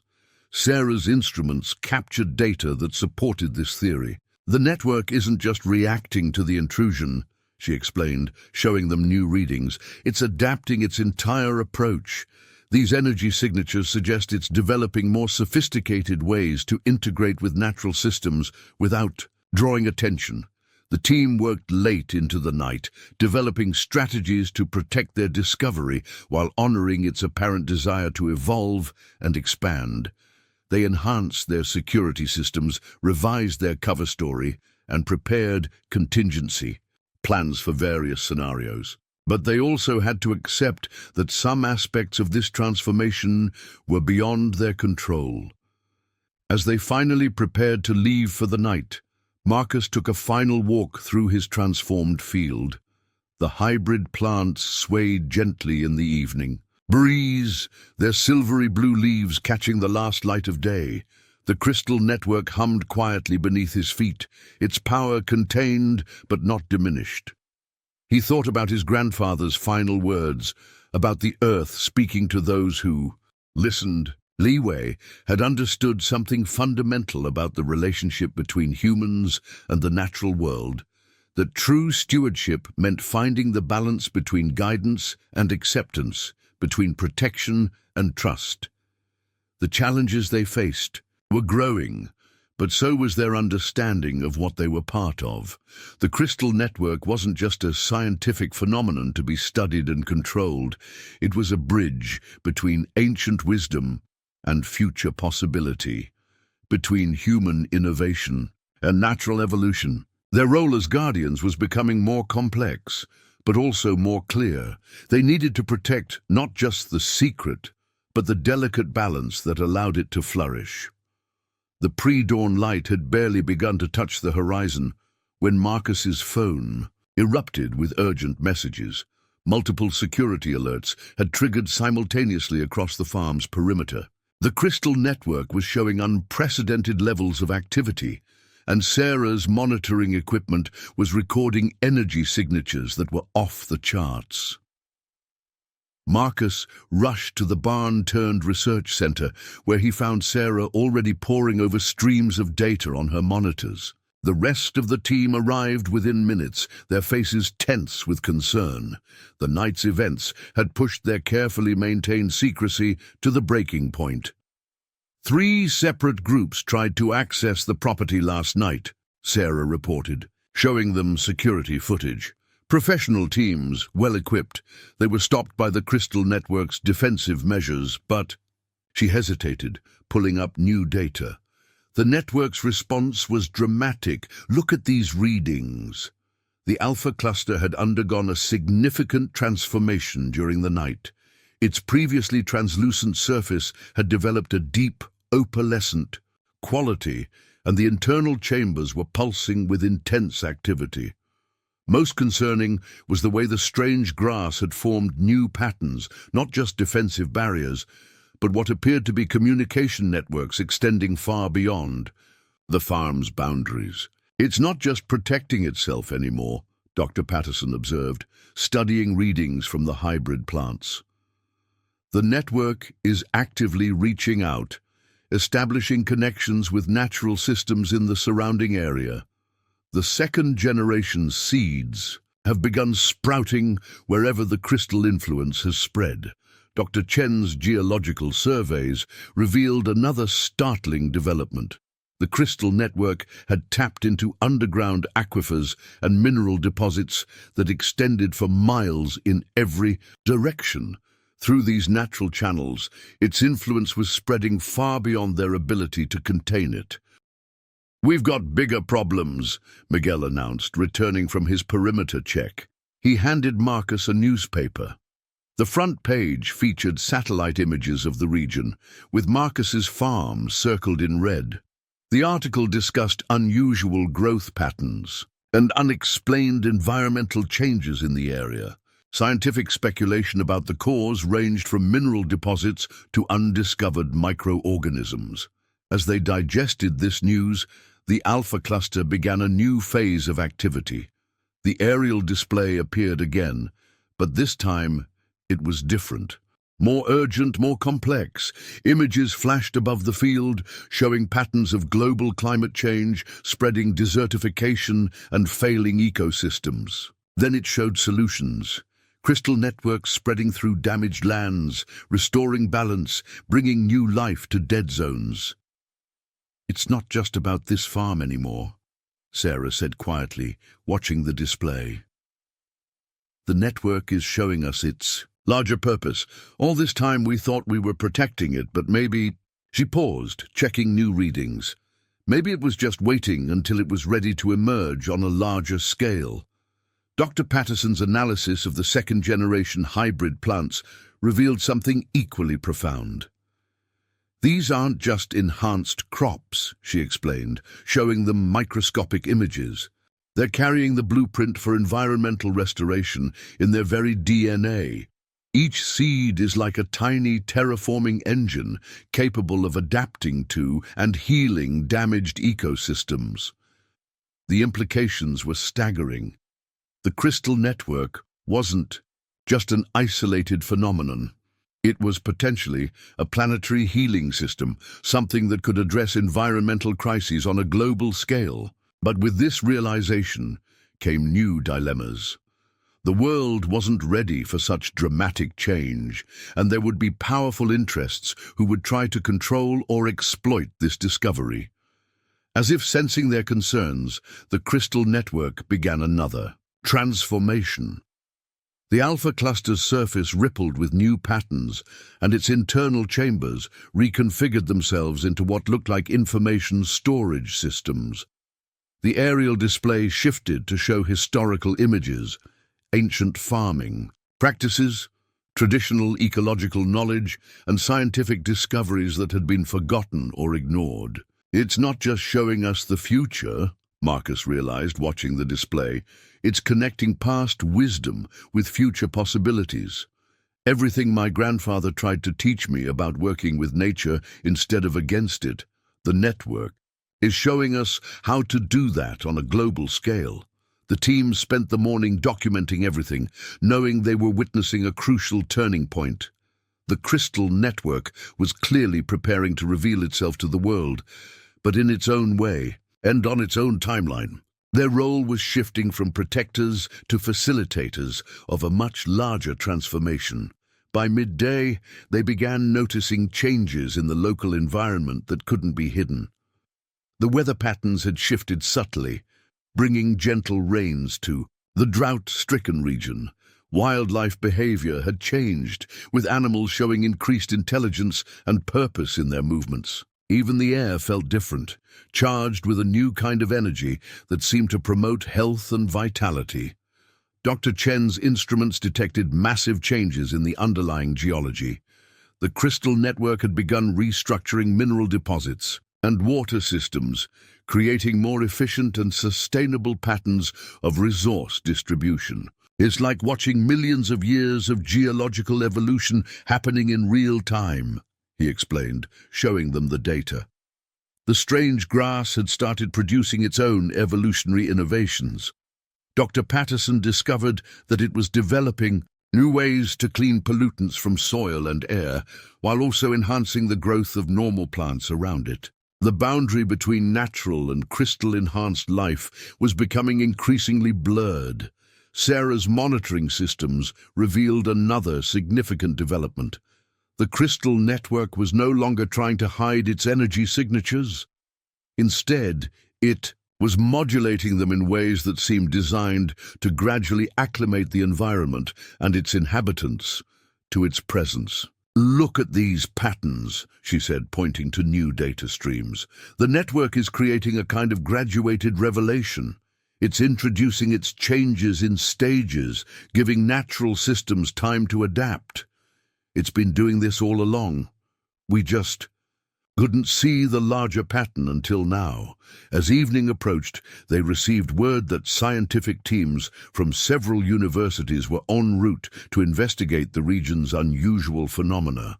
Sarah's instruments captured data that supported this theory. "The network isn't just reacting to the intrusion," she explained, showing them new readings. "It's adapting its entire approach. These energy signatures suggest it's developing more sophisticated ways to integrate with natural systems without drawing attention." The team worked late into the night, developing strategies to protect their discovery while honoring its apparent desire to evolve and expand. They enhanced their security systems, revised their cover story, and prepared contingency plans for various scenarios. But they also had to accept that some aspects of this transformation were beyond their control. As they finally prepared to leave for the night, Marcus took a final walk through his transformed field. The hybrid plants swayed gently in the evening breeze, their silvery blue leaves catching the last light of day. The crystal network hummed quietly beneath his feet, its power contained but not diminished. He thought about his grandfather's final words, about the earth speaking to those who listened. Li Wei had understood something fundamental about the relationship between humans and the natural world, that true stewardship meant finding the balance between guidance and acceptance, between protection and trust. The challenges they faced were growing, but so was their understanding of what they were part of. The crystal network wasn't just a scientific phenomenon to be studied and controlled. It was a bridge between ancient wisdom and future possibility, between human innovation and natural evolution. Their role as guardians was becoming more complex, but also more clear. They needed to protect not just the secret, but the delicate balance that allowed it to flourish. The pre-dawn light had barely begun to touch the horizon when Marcus's phone erupted with urgent messages. Multiple security alerts had triggered simultaneously across the farm's perimeter. The crystal network was showing unprecedented levels of activity, and Sarah's monitoring equipment was recording energy signatures that were off the charts. Marcus rushed to the barn-turned-research center, where he found Sarah already poring over streams of data on her monitors. The rest of the team arrived within minutes, their faces tense with concern. The night's events had pushed their carefully maintained secrecy to the breaking point. 3 separate groups tried to access the property last night, Sarah reported, showing them security footage. Professional teams, well-equipped, they were stopped by the Crystal Network's defensive measures, but she hesitated, pulling up new data. The network's response was dramatic. Look at these readings. The Alpha Cluster had undergone a significant transformation during the night. Its previously translucent surface had developed a deep, opalescent quality, and the internal chambers were pulsing with intense activity. Most concerning was the way the strange grass had formed new patterns, not just defensive barriers, but what appeared to be communication networks extending far beyond the farm's boundaries. It's not just protecting itself anymore, Dr. Patterson observed, studying readings from the hybrid plants. The network is actively reaching out, establishing connections with natural systems in the surrounding area. The second-generation seeds have begun sprouting wherever the crystal influence has spread. Dr. Chen's geological surveys revealed another startling development. The crystal network had tapped into underground aquifers and mineral deposits that extended for miles in every direction. Through these natural channels, its influence was spreading far beyond their ability to contain it. "We've got bigger problems," Miguel announced, returning from his perimeter check. He handed Marcus a newspaper. The front page featured satellite images of the region, with Marcus's farm circled in red. The article discussed unusual growth patterns and unexplained environmental changes in the area. Scientific speculation about the cause ranged from mineral deposits to undiscovered microorganisms. As they digested this news, the Alpha Cluster began a new phase of activity. The aerial display appeared again, but this time it was different. More urgent, more complex. Images flashed above the field, showing patterns of global climate change, spreading desertification and failing ecosystems. Then it showed solutions. Crystal networks spreading through damaged lands, restoring balance, bringing new life to dead zones. "It's not just about this farm anymore," Sarah said quietly, watching the display. "The network is showing us its larger purpose. All this time we thought we were protecting it, but maybe—" She paused, checking new readings. Maybe it was just waiting until it was ready to emerge on a larger scale. Dr. Patterson's analysis of the second-generation hybrid plants revealed something equally profound. "These aren't just enhanced crops," she explained, showing them microscopic images. "They're carrying the blueprint for environmental restoration in their very DNA. Each seed is like a tiny terraforming engine capable of adapting to and healing damaged ecosystems." The implications were staggering. The crystal network wasn't just an isolated phenomenon. It was potentially a planetary healing system, something that could address environmental crises on a global scale. But with this realization came new dilemmas. The world wasn't ready for such dramatic change, and there would be powerful interests who would try to control or exploit this discovery. As if sensing their concerns, the crystal network began another transformation. The Alpha Cluster's surface rippled with new patterns, and its internal chambers reconfigured themselves into what looked like information storage systems. The aerial display shifted to show historical images, ancient farming practices, traditional ecological knowledge, and scientific discoveries that had been forgotten or ignored. "It's not just showing us the future," Marcus realized, watching the display. "It's connecting past wisdom with future possibilities. Everything my grandfather tried to teach me about working with nature instead of against it, the network, is showing us how to do that on a global scale. The team spent the morning documenting everything, knowing they were witnessing a crucial turning point. The crystal network was clearly preparing to reveal itself to the world, but in its own way and on its own timeline. Their role was shifting from protectors to facilitators of a much larger transformation. By midday, they began noticing changes in the local environment that couldn't be hidden. The weather patterns had shifted subtly, bringing gentle rains to the drought-stricken region. Wildlife behavior had changed, with animals showing increased intelligence and purpose in their movements. Even the air felt different, charged with a new kind of energy that seemed to promote health and vitality. Dr. Chen's instruments detected massive changes in the underlying geology. The crystal network had begun restructuring mineral deposits and water systems, creating more efficient and sustainable patterns of resource distribution. It's like watching millions of years of geological evolution happening in real time, he explained, showing them the data. The strange grass had started producing its own evolutionary innovations. Dr. Patterson discovered that it was developing new ways to clean pollutants from soil and air, while also enhancing the growth of normal plants around it. The boundary between natural and crystal-enhanced life was becoming increasingly blurred. Sarah's monitoring systems revealed another significant development. The crystal network was no longer trying to hide its energy signatures. Instead, it was modulating them in ways that seemed designed to gradually acclimate the environment and its inhabitants to its presence. "Look at these patterns," she said, pointing to new data streams. "The network is creating a kind of graduated revelation. It's introducing its changes in stages, giving natural systems time to adapt. It's been doing this all along. We just couldn't see the larger pattern until now." As evening approached, they received word that scientific teams from several universities were en route to investigate the region's unusual phenomena.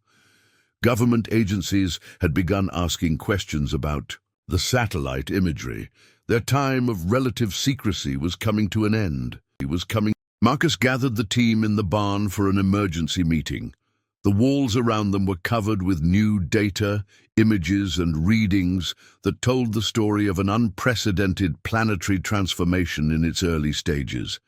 Government agencies had begun asking questions about the satellite imagery. Their time of relative secrecy was coming to an end. Marcus gathered the team in the barn for an emergency meeting. The walls around them were covered with new data, images and readings that told the story of an unprecedented planetary transformation in its early stages.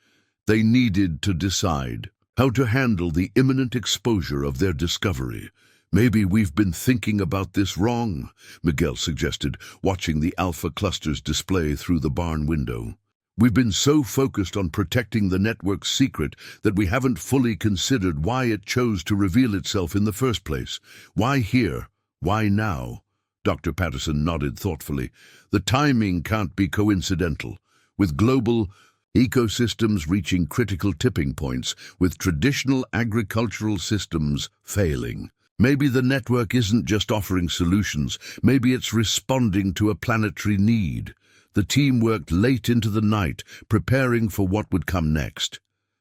They needed to decide how to handle the imminent exposure of their discovery. "Maybe we've been thinking about this wrong," Miguel suggested, watching the alpha clusters display through the barn window. "We've been so focused on protecting the network's secret that we haven't fully considered why it chose to reveal itself in the first place. Why here? Why now?" Dr. Patterson nodded thoughtfully. "The timing can't be coincidental. With global ecosystems reaching critical tipping points, with traditional agricultural systems failing. Maybe the network isn't just offering solutions, maybe it's responding to a planetary need." The team worked late into the night, preparing for what would come next.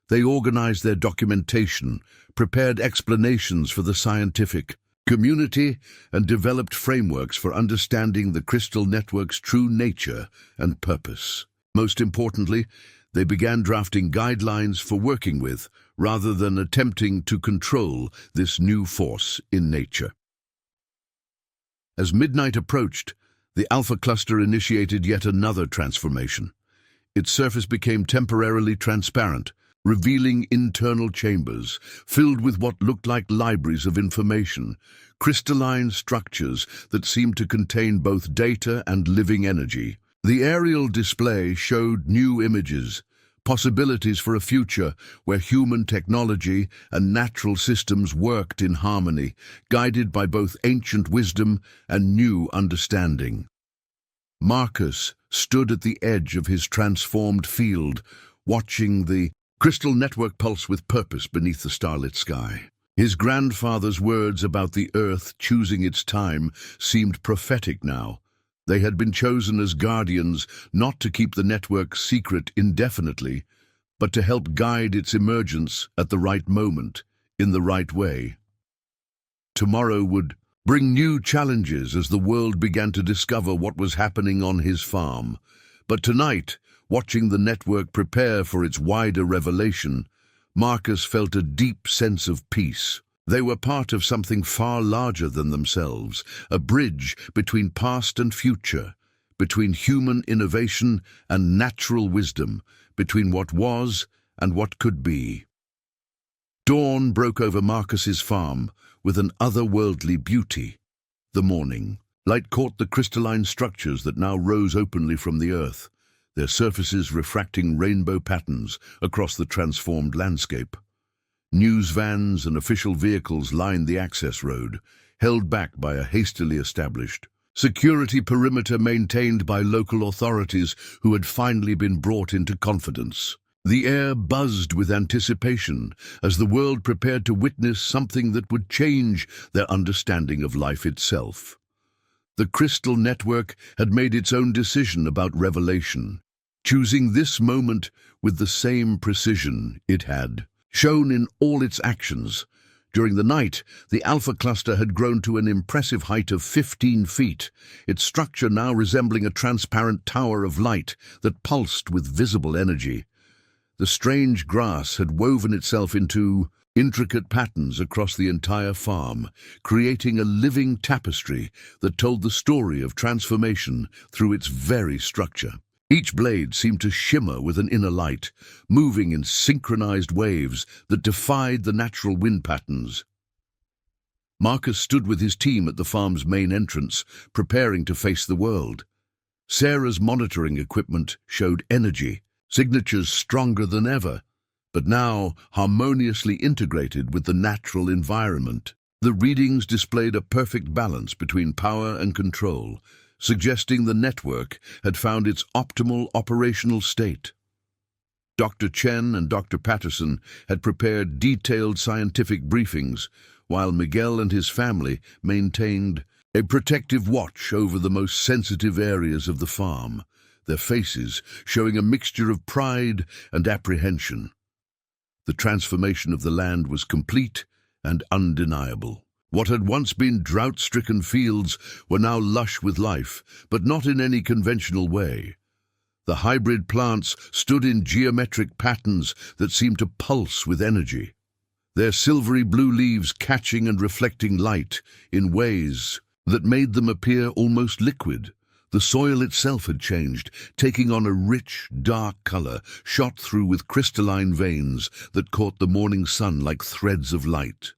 They organized their documentation, prepared explanations for the scientific community, and developed frameworks for understanding the crystal network's true nature and purpose. Most importantly, they began drafting guidelines for working with, rather than attempting to control, this new force in nature. As midnight approached, the Alpha Cluster initiated yet another transformation. Its surface became temporarily transparent, revealing internal chambers filled with what looked like libraries of information, crystalline structures that seemed to contain both data and living energy. The aerial display showed new images, possibilities for a future where human technology and natural systems worked in harmony, guided by both ancient wisdom and new understanding. Marcus stood at the edge of his transformed field, watching the crystal network pulse with purpose beneath the starlit sky. His grandfather's words about the Earth choosing its time seemed prophetic now. They had been chosen as guardians not to keep the network secret indefinitely, but to help guide its emergence at the right moment, in the right way. Tomorrow would bring new challenges as the world began to discover what was happening on his farm. But tonight, watching the network prepare for its wider revelation, Marcus felt a deep sense of peace. They were part of something far larger than themselves, a bridge between past and future, between human innovation and natural wisdom, between what was and what could be. Dawn broke over Marcus's farm with an otherworldly beauty. The morning light caught the crystalline structures that now rose openly from the earth, their surfaces refracting rainbow patterns across the transformed landscape. News vans and official vehicles lined the access road, held back by a hastily established security perimeter maintained by local authorities who had finally been brought into confidence. The air buzzed with anticipation as the world prepared to witness something that would change their understanding of life itself. The crystal network had made its own decision about revelation, choosing this moment with the same precision it had shown in all its actions. During the night, the Alpha cluster had grown to an impressive height of 15 feet, its structure now resembling a transparent tower of light that pulsed with visible energy. The strange grass had woven itself into intricate patterns across the entire farm, creating a living tapestry that told the story of transformation through its very structure. Each blade seemed to shimmer with an inner light, moving in synchronized waves that defied the natural wind patterns. Marcus stood with his team at the farm's main entrance, preparing to face the world. Sarah's monitoring equipment showed energy, signatures stronger than ever, but now harmoniously integrated with the natural environment. The readings displayed a perfect balance between power and control, suggesting the network had found its optimal operational state. Dr. Chen and Dr. Patterson had prepared detailed scientific briefings, while Miguel and his family maintained a protective watch over the most sensitive areas of the farm, their faces showing a mixture of pride and apprehension. The transformation of the land was complete and undeniable. What had once been drought-stricken fields were now lush with life, but not in any conventional way. The hybrid plants stood in geometric patterns that seemed to pulse with energy, their silvery blue leaves catching and reflecting light in ways that made them appear almost liquid. The soil itself had changed, taking on a rich, dark color, shot through with crystalline veins that caught the morning sun like threads of light.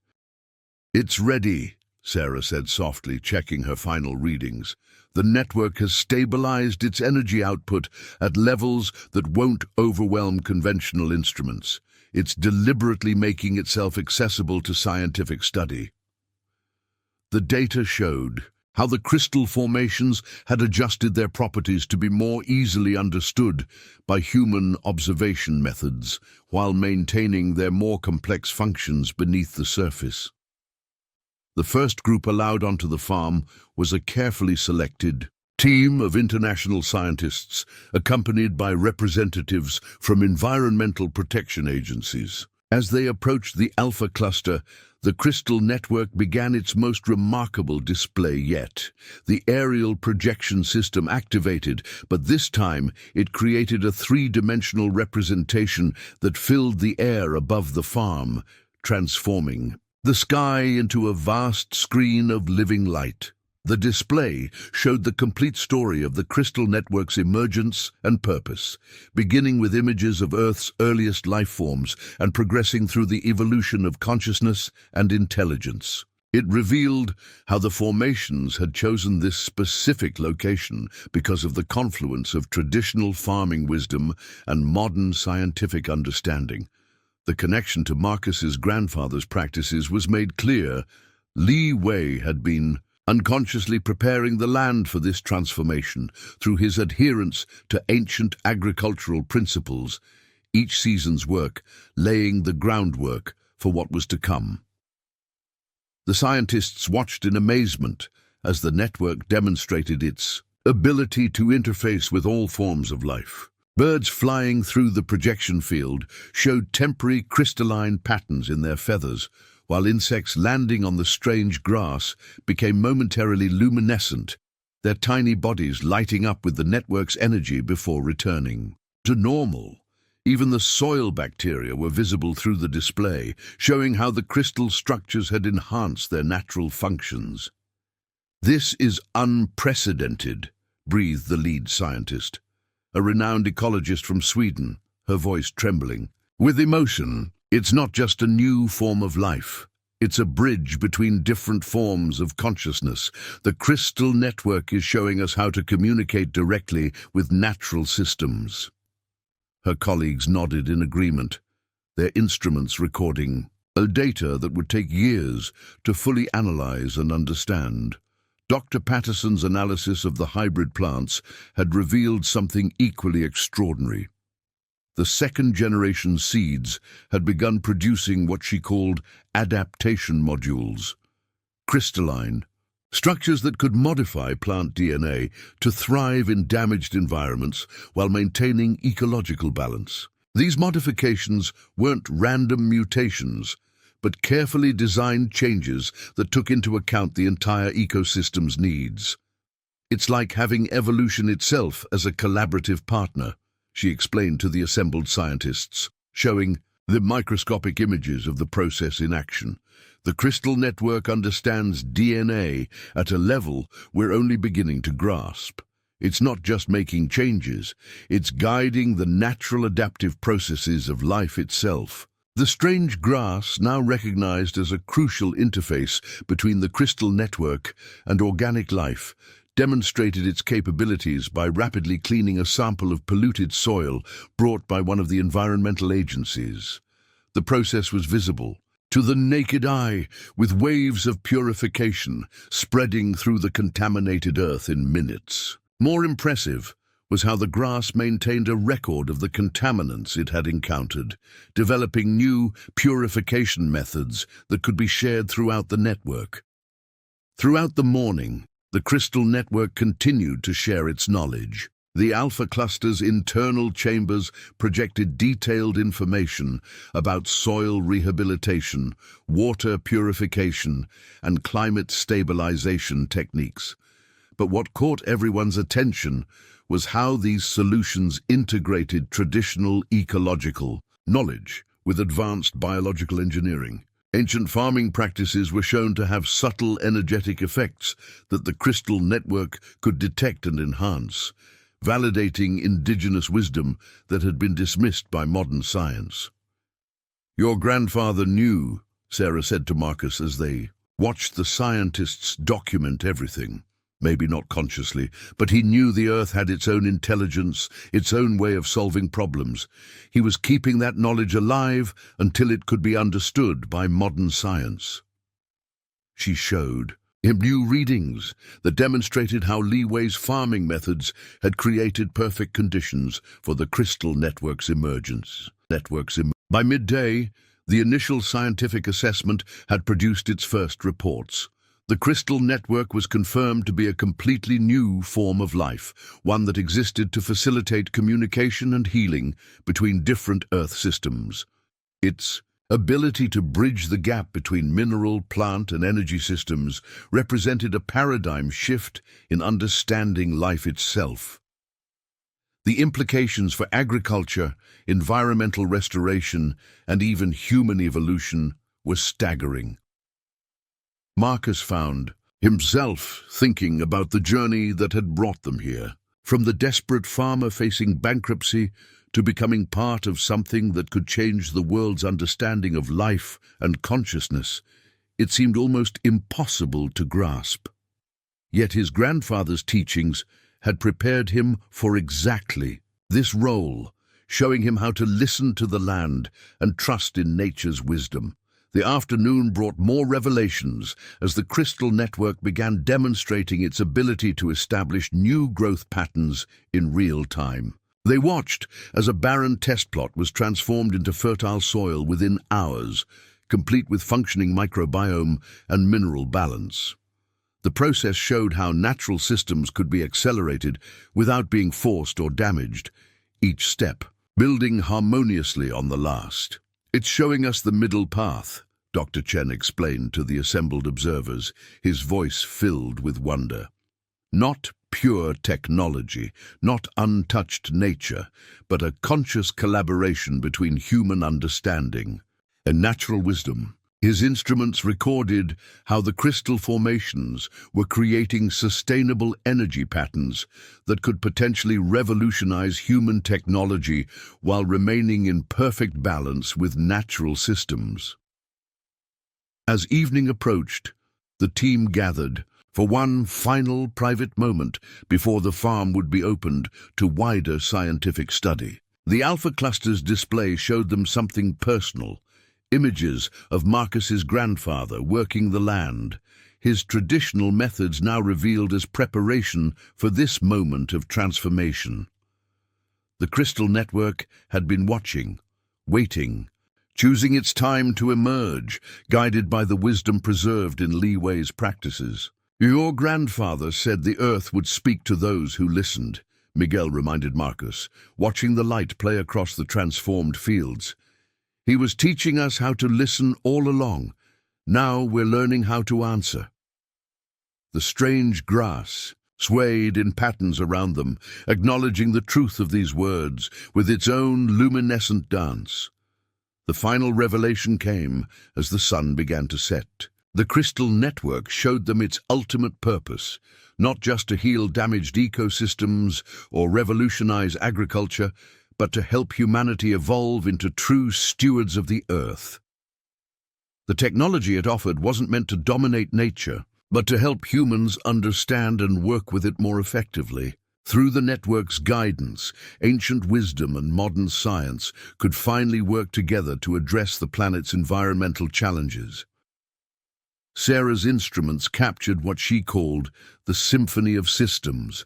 "It's ready," Sarah said softly, checking her final readings. "The network has stabilized its energy output at levels that won't overwhelm conventional instruments. It's deliberately making itself accessible to scientific study." The data showed how the crystal formations had adjusted their properties to be more easily understood by human observation methods, while maintaining their more complex functions beneath the surface. The first group allowed onto the farm was a carefully selected team of international scientists, accompanied by representatives from environmental protection agencies. As they approached the Alpha cluster, the crystal network began its most remarkable display yet. The aerial projection system activated, but this time it created a three-dimensional representation that filled the air above the farm, transforming the sky into a vast screen of living light. The display showed the complete story of the crystal network's emergence and purpose, beginning with images of Earth's earliest life forms and progressing through the evolution of consciousness and intelligence. It revealed how the formations had chosen this specific location because of the confluence of traditional farming wisdom and modern scientific understanding. The connection to Marcus's grandfather's practices was made clear. Li Wei had been unconsciously preparing the land for this transformation through his adherence to ancient agricultural principles, each season's work laying the groundwork for what was to come. The scientists watched in amazement as the network demonstrated its ability to interface with all forms of life. Birds flying through the projection field showed temporary crystalline patterns in their feathers, while insects landing on the strange grass became momentarily luminescent, their tiny bodies lighting up with the network's energy before returning to normal. Even the soil bacteria were visible through the display, showing how the crystal structures had enhanced their natural functions. "This is unprecedented," breathed the lead scientist, a renowned ecologist from Sweden, her voice trembling with emotion. "It's not just a new form of life. It's a bridge between different forms of consciousness. The crystal network is showing us how to communicate directly with natural systems." Her colleagues nodded in agreement, their instruments recording data that would take years to fully analyze and understand. Dr. Patterson's analysis of the hybrid plants had revealed something equally extraordinary. The second-generation seeds had begun producing what she called adaptation modules, crystalline structures that could modify plant DNA to thrive in damaged environments while maintaining ecological balance. These modifications weren't random mutations, but carefully designed changes that took into account the entire ecosystem's needs. "It's like having evolution itself as a collaborative partner," she explained to the assembled scientists, showing the microscopic images of the process in action. "The crystal network understands DNA at a level we're only beginning to grasp. It's not just making changes, it's guiding the natural adaptive processes of life itself." The strange grass, now recognized as a crucial interface between the crystal network and organic life, demonstrated its capabilities by rapidly cleaning a sample of polluted soil brought by one of the environmental agencies. The process was visible to the naked eye, with waves of purification spreading through the contaminated earth in minutes. More impressive was how the grass maintained a record of the contaminants it had encountered, developing new purification methods that could be shared throughout the network. Throughout the morning, the crystal network continued to share its knowledge. The alpha cluster's internal chambers projected detailed information about soil rehabilitation, water purification, and climate stabilization techniques. But what caught everyone's attention was how these solutions integrated traditional ecological knowledge with advanced biological engineering. Ancient farming practices were shown to have subtle energetic effects that the crystal network could detect and enhance, validating indigenous wisdom that had been dismissed by modern science. "Your grandfather knew," Sarah said to Marcus as they watched the scientists document everything. Maybe not consciously, but he knew the Earth had its own intelligence, its own way of solving problems. He was keeping that knowledge alive until it could be understood by modern science. She showed him new readings that demonstrated how Leeway's farming methods had created perfect conditions for the crystal network's emergence. By midday, the initial scientific assessment had produced its first reports. The crystal network was confirmed to be a completely new form of life, one that existed to facilitate communication and healing between different Earth systems. Its ability to bridge the gap between mineral, plant, and energy systems represented a paradigm shift in understanding life itself. The implications for agriculture, environmental restoration, and even human evolution were staggering. Marcus found himself thinking about the journey that had brought them here, from the desperate farmer facing bankruptcy to becoming part of something that could change the world's understanding of life and consciousness. It seemed almost impossible to grasp. Yet his grandfather's teachings had prepared him for exactly this role, showing him how to listen to the land and trust in nature's wisdom. The afternoon brought more revelations as the crystal network began demonstrating its ability to establish new growth patterns in real time. They watched as a barren test plot was transformed into fertile soil within hours, complete with functioning microbiome and mineral balance. The process showed how natural systems could be accelerated without being forced or damaged, each step building harmoniously on the last. "It's showing us the middle path," Dr. Chen explained to the assembled observers, his voice filled with wonder. Not pure technology, not untouched nature, but a conscious collaboration between human understanding and natural wisdom. His instruments recorded how the crystal formations were creating sustainable energy patterns that could potentially revolutionize human technology while remaining in perfect balance with natural systems. As evening approached, the team gathered for one final private moment before the farm would be opened to wider scientific study. The Alpha Cluster's display showed them something personal. Images of Marcus's grandfather working the land, his traditional methods now revealed as preparation for this moment of transformation. The crystal network had been watching, waiting, choosing its time to emerge, guided by the wisdom preserved in Li Wei's practices. "Your grandfather said the earth would speak to those who listened," Miguel reminded Marcus, watching the light play across the transformed fields. "He was teaching us how to listen all along. Now we're learning how to answer." The strange grass swayed in patterns around them, acknowledging the truth of these words with its own luminescent dance. The final revelation came as the sun began to set. The crystal network showed them its ultimate purpose, not just to heal damaged ecosystems or revolutionize agriculture, but to help humanity evolve into true stewards of the earth. The technology it offered wasn't meant to dominate nature, but to help humans understand and work with it more effectively. Through the network's guidance, ancient wisdom and modern science could finally work together to address the planet's environmental challenges. Sarah's instruments captured what she called the symphony of systems,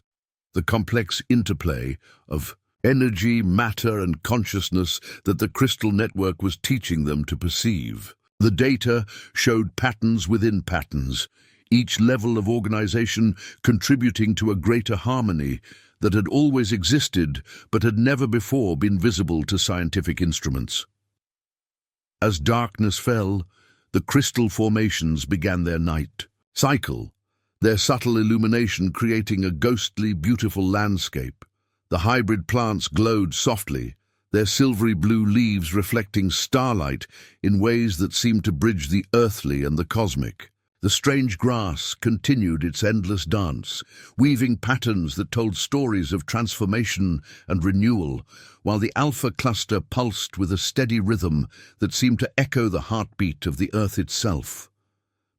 the complex interplay of energy, matter, and consciousness that the crystal network was teaching them to perceive. The data showed patterns within patterns, each level of organization contributing to a greater harmony that had always existed but had never before been visible to scientific instruments. As darkness fell, the crystal formations began their night cycle, their subtle illumination creating a ghostly, beautiful landscape. The hybrid plants glowed softly, their silvery blue leaves reflecting starlight in ways that seemed to bridge the earthly and the cosmic. The strange grass continued its endless dance, weaving patterns that told stories of transformation and renewal, while the Alpha Cluster pulsed with a steady rhythm that seemed to echo the heartbeat of the earth itself.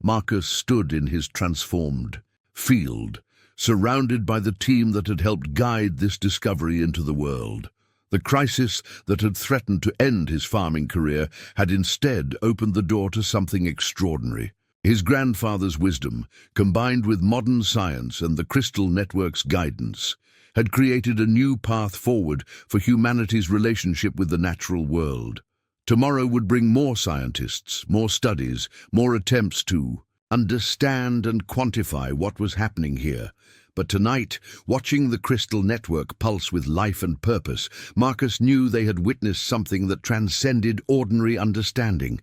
Marcus stood in his transformed field, surrounded by the team that had helped guide this discovery into the world. The crisis that had threatened to end his farming career had instead opened the door to something extraordinary. His grandfather's wisdom, combined with modern science and the crystal network's guidance, had created a new path forward for humanity's relationship with the natural world. Tomorrow would bring more scientists, more studies, more attempts to understand and quantify what was happening here. But tonight, watching the crystal network pulse with life and purpose, Marcus knew they had witnessed something that transcended ordinary understanding.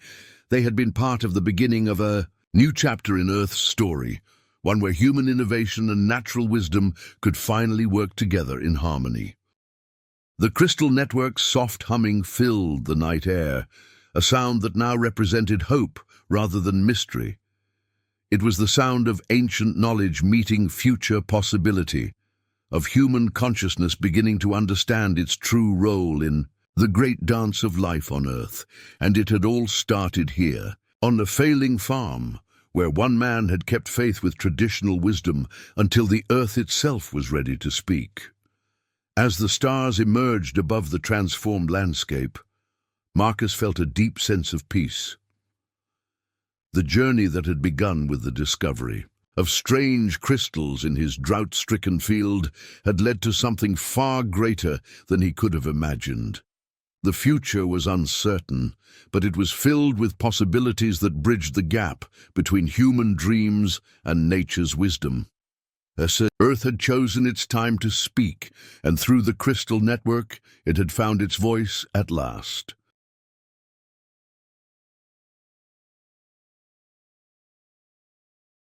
They had been part of the beginning of a new chapter in Earth's story, one where human innovation and natural wisdom could finally work together in harmony. The crystal network's soft humming filled the night air, a sound that now represented hope rather than mystery. It was the sound of ancient knowledge meeting future possibility, of human consciousness beginning to understand its true role in the great dance of life on Earth. And it had all started here, on a failing farm, where one man had kept faith with traditional wisdom until the Earth itself was ready to speak. As the stars emerged above the transformed landscape, Marcus felt a deep sense of peace. The journey that had begun with the discovery of strange crystals in his drought-stricken field had led to something far greater than he could have imagined. The future was uncertain, but it was filled with possibilities that bridged the gap between human dreams and nature's wisdom. Earth had chosen its time to speak, and through the crystal network, it had found its voice at last.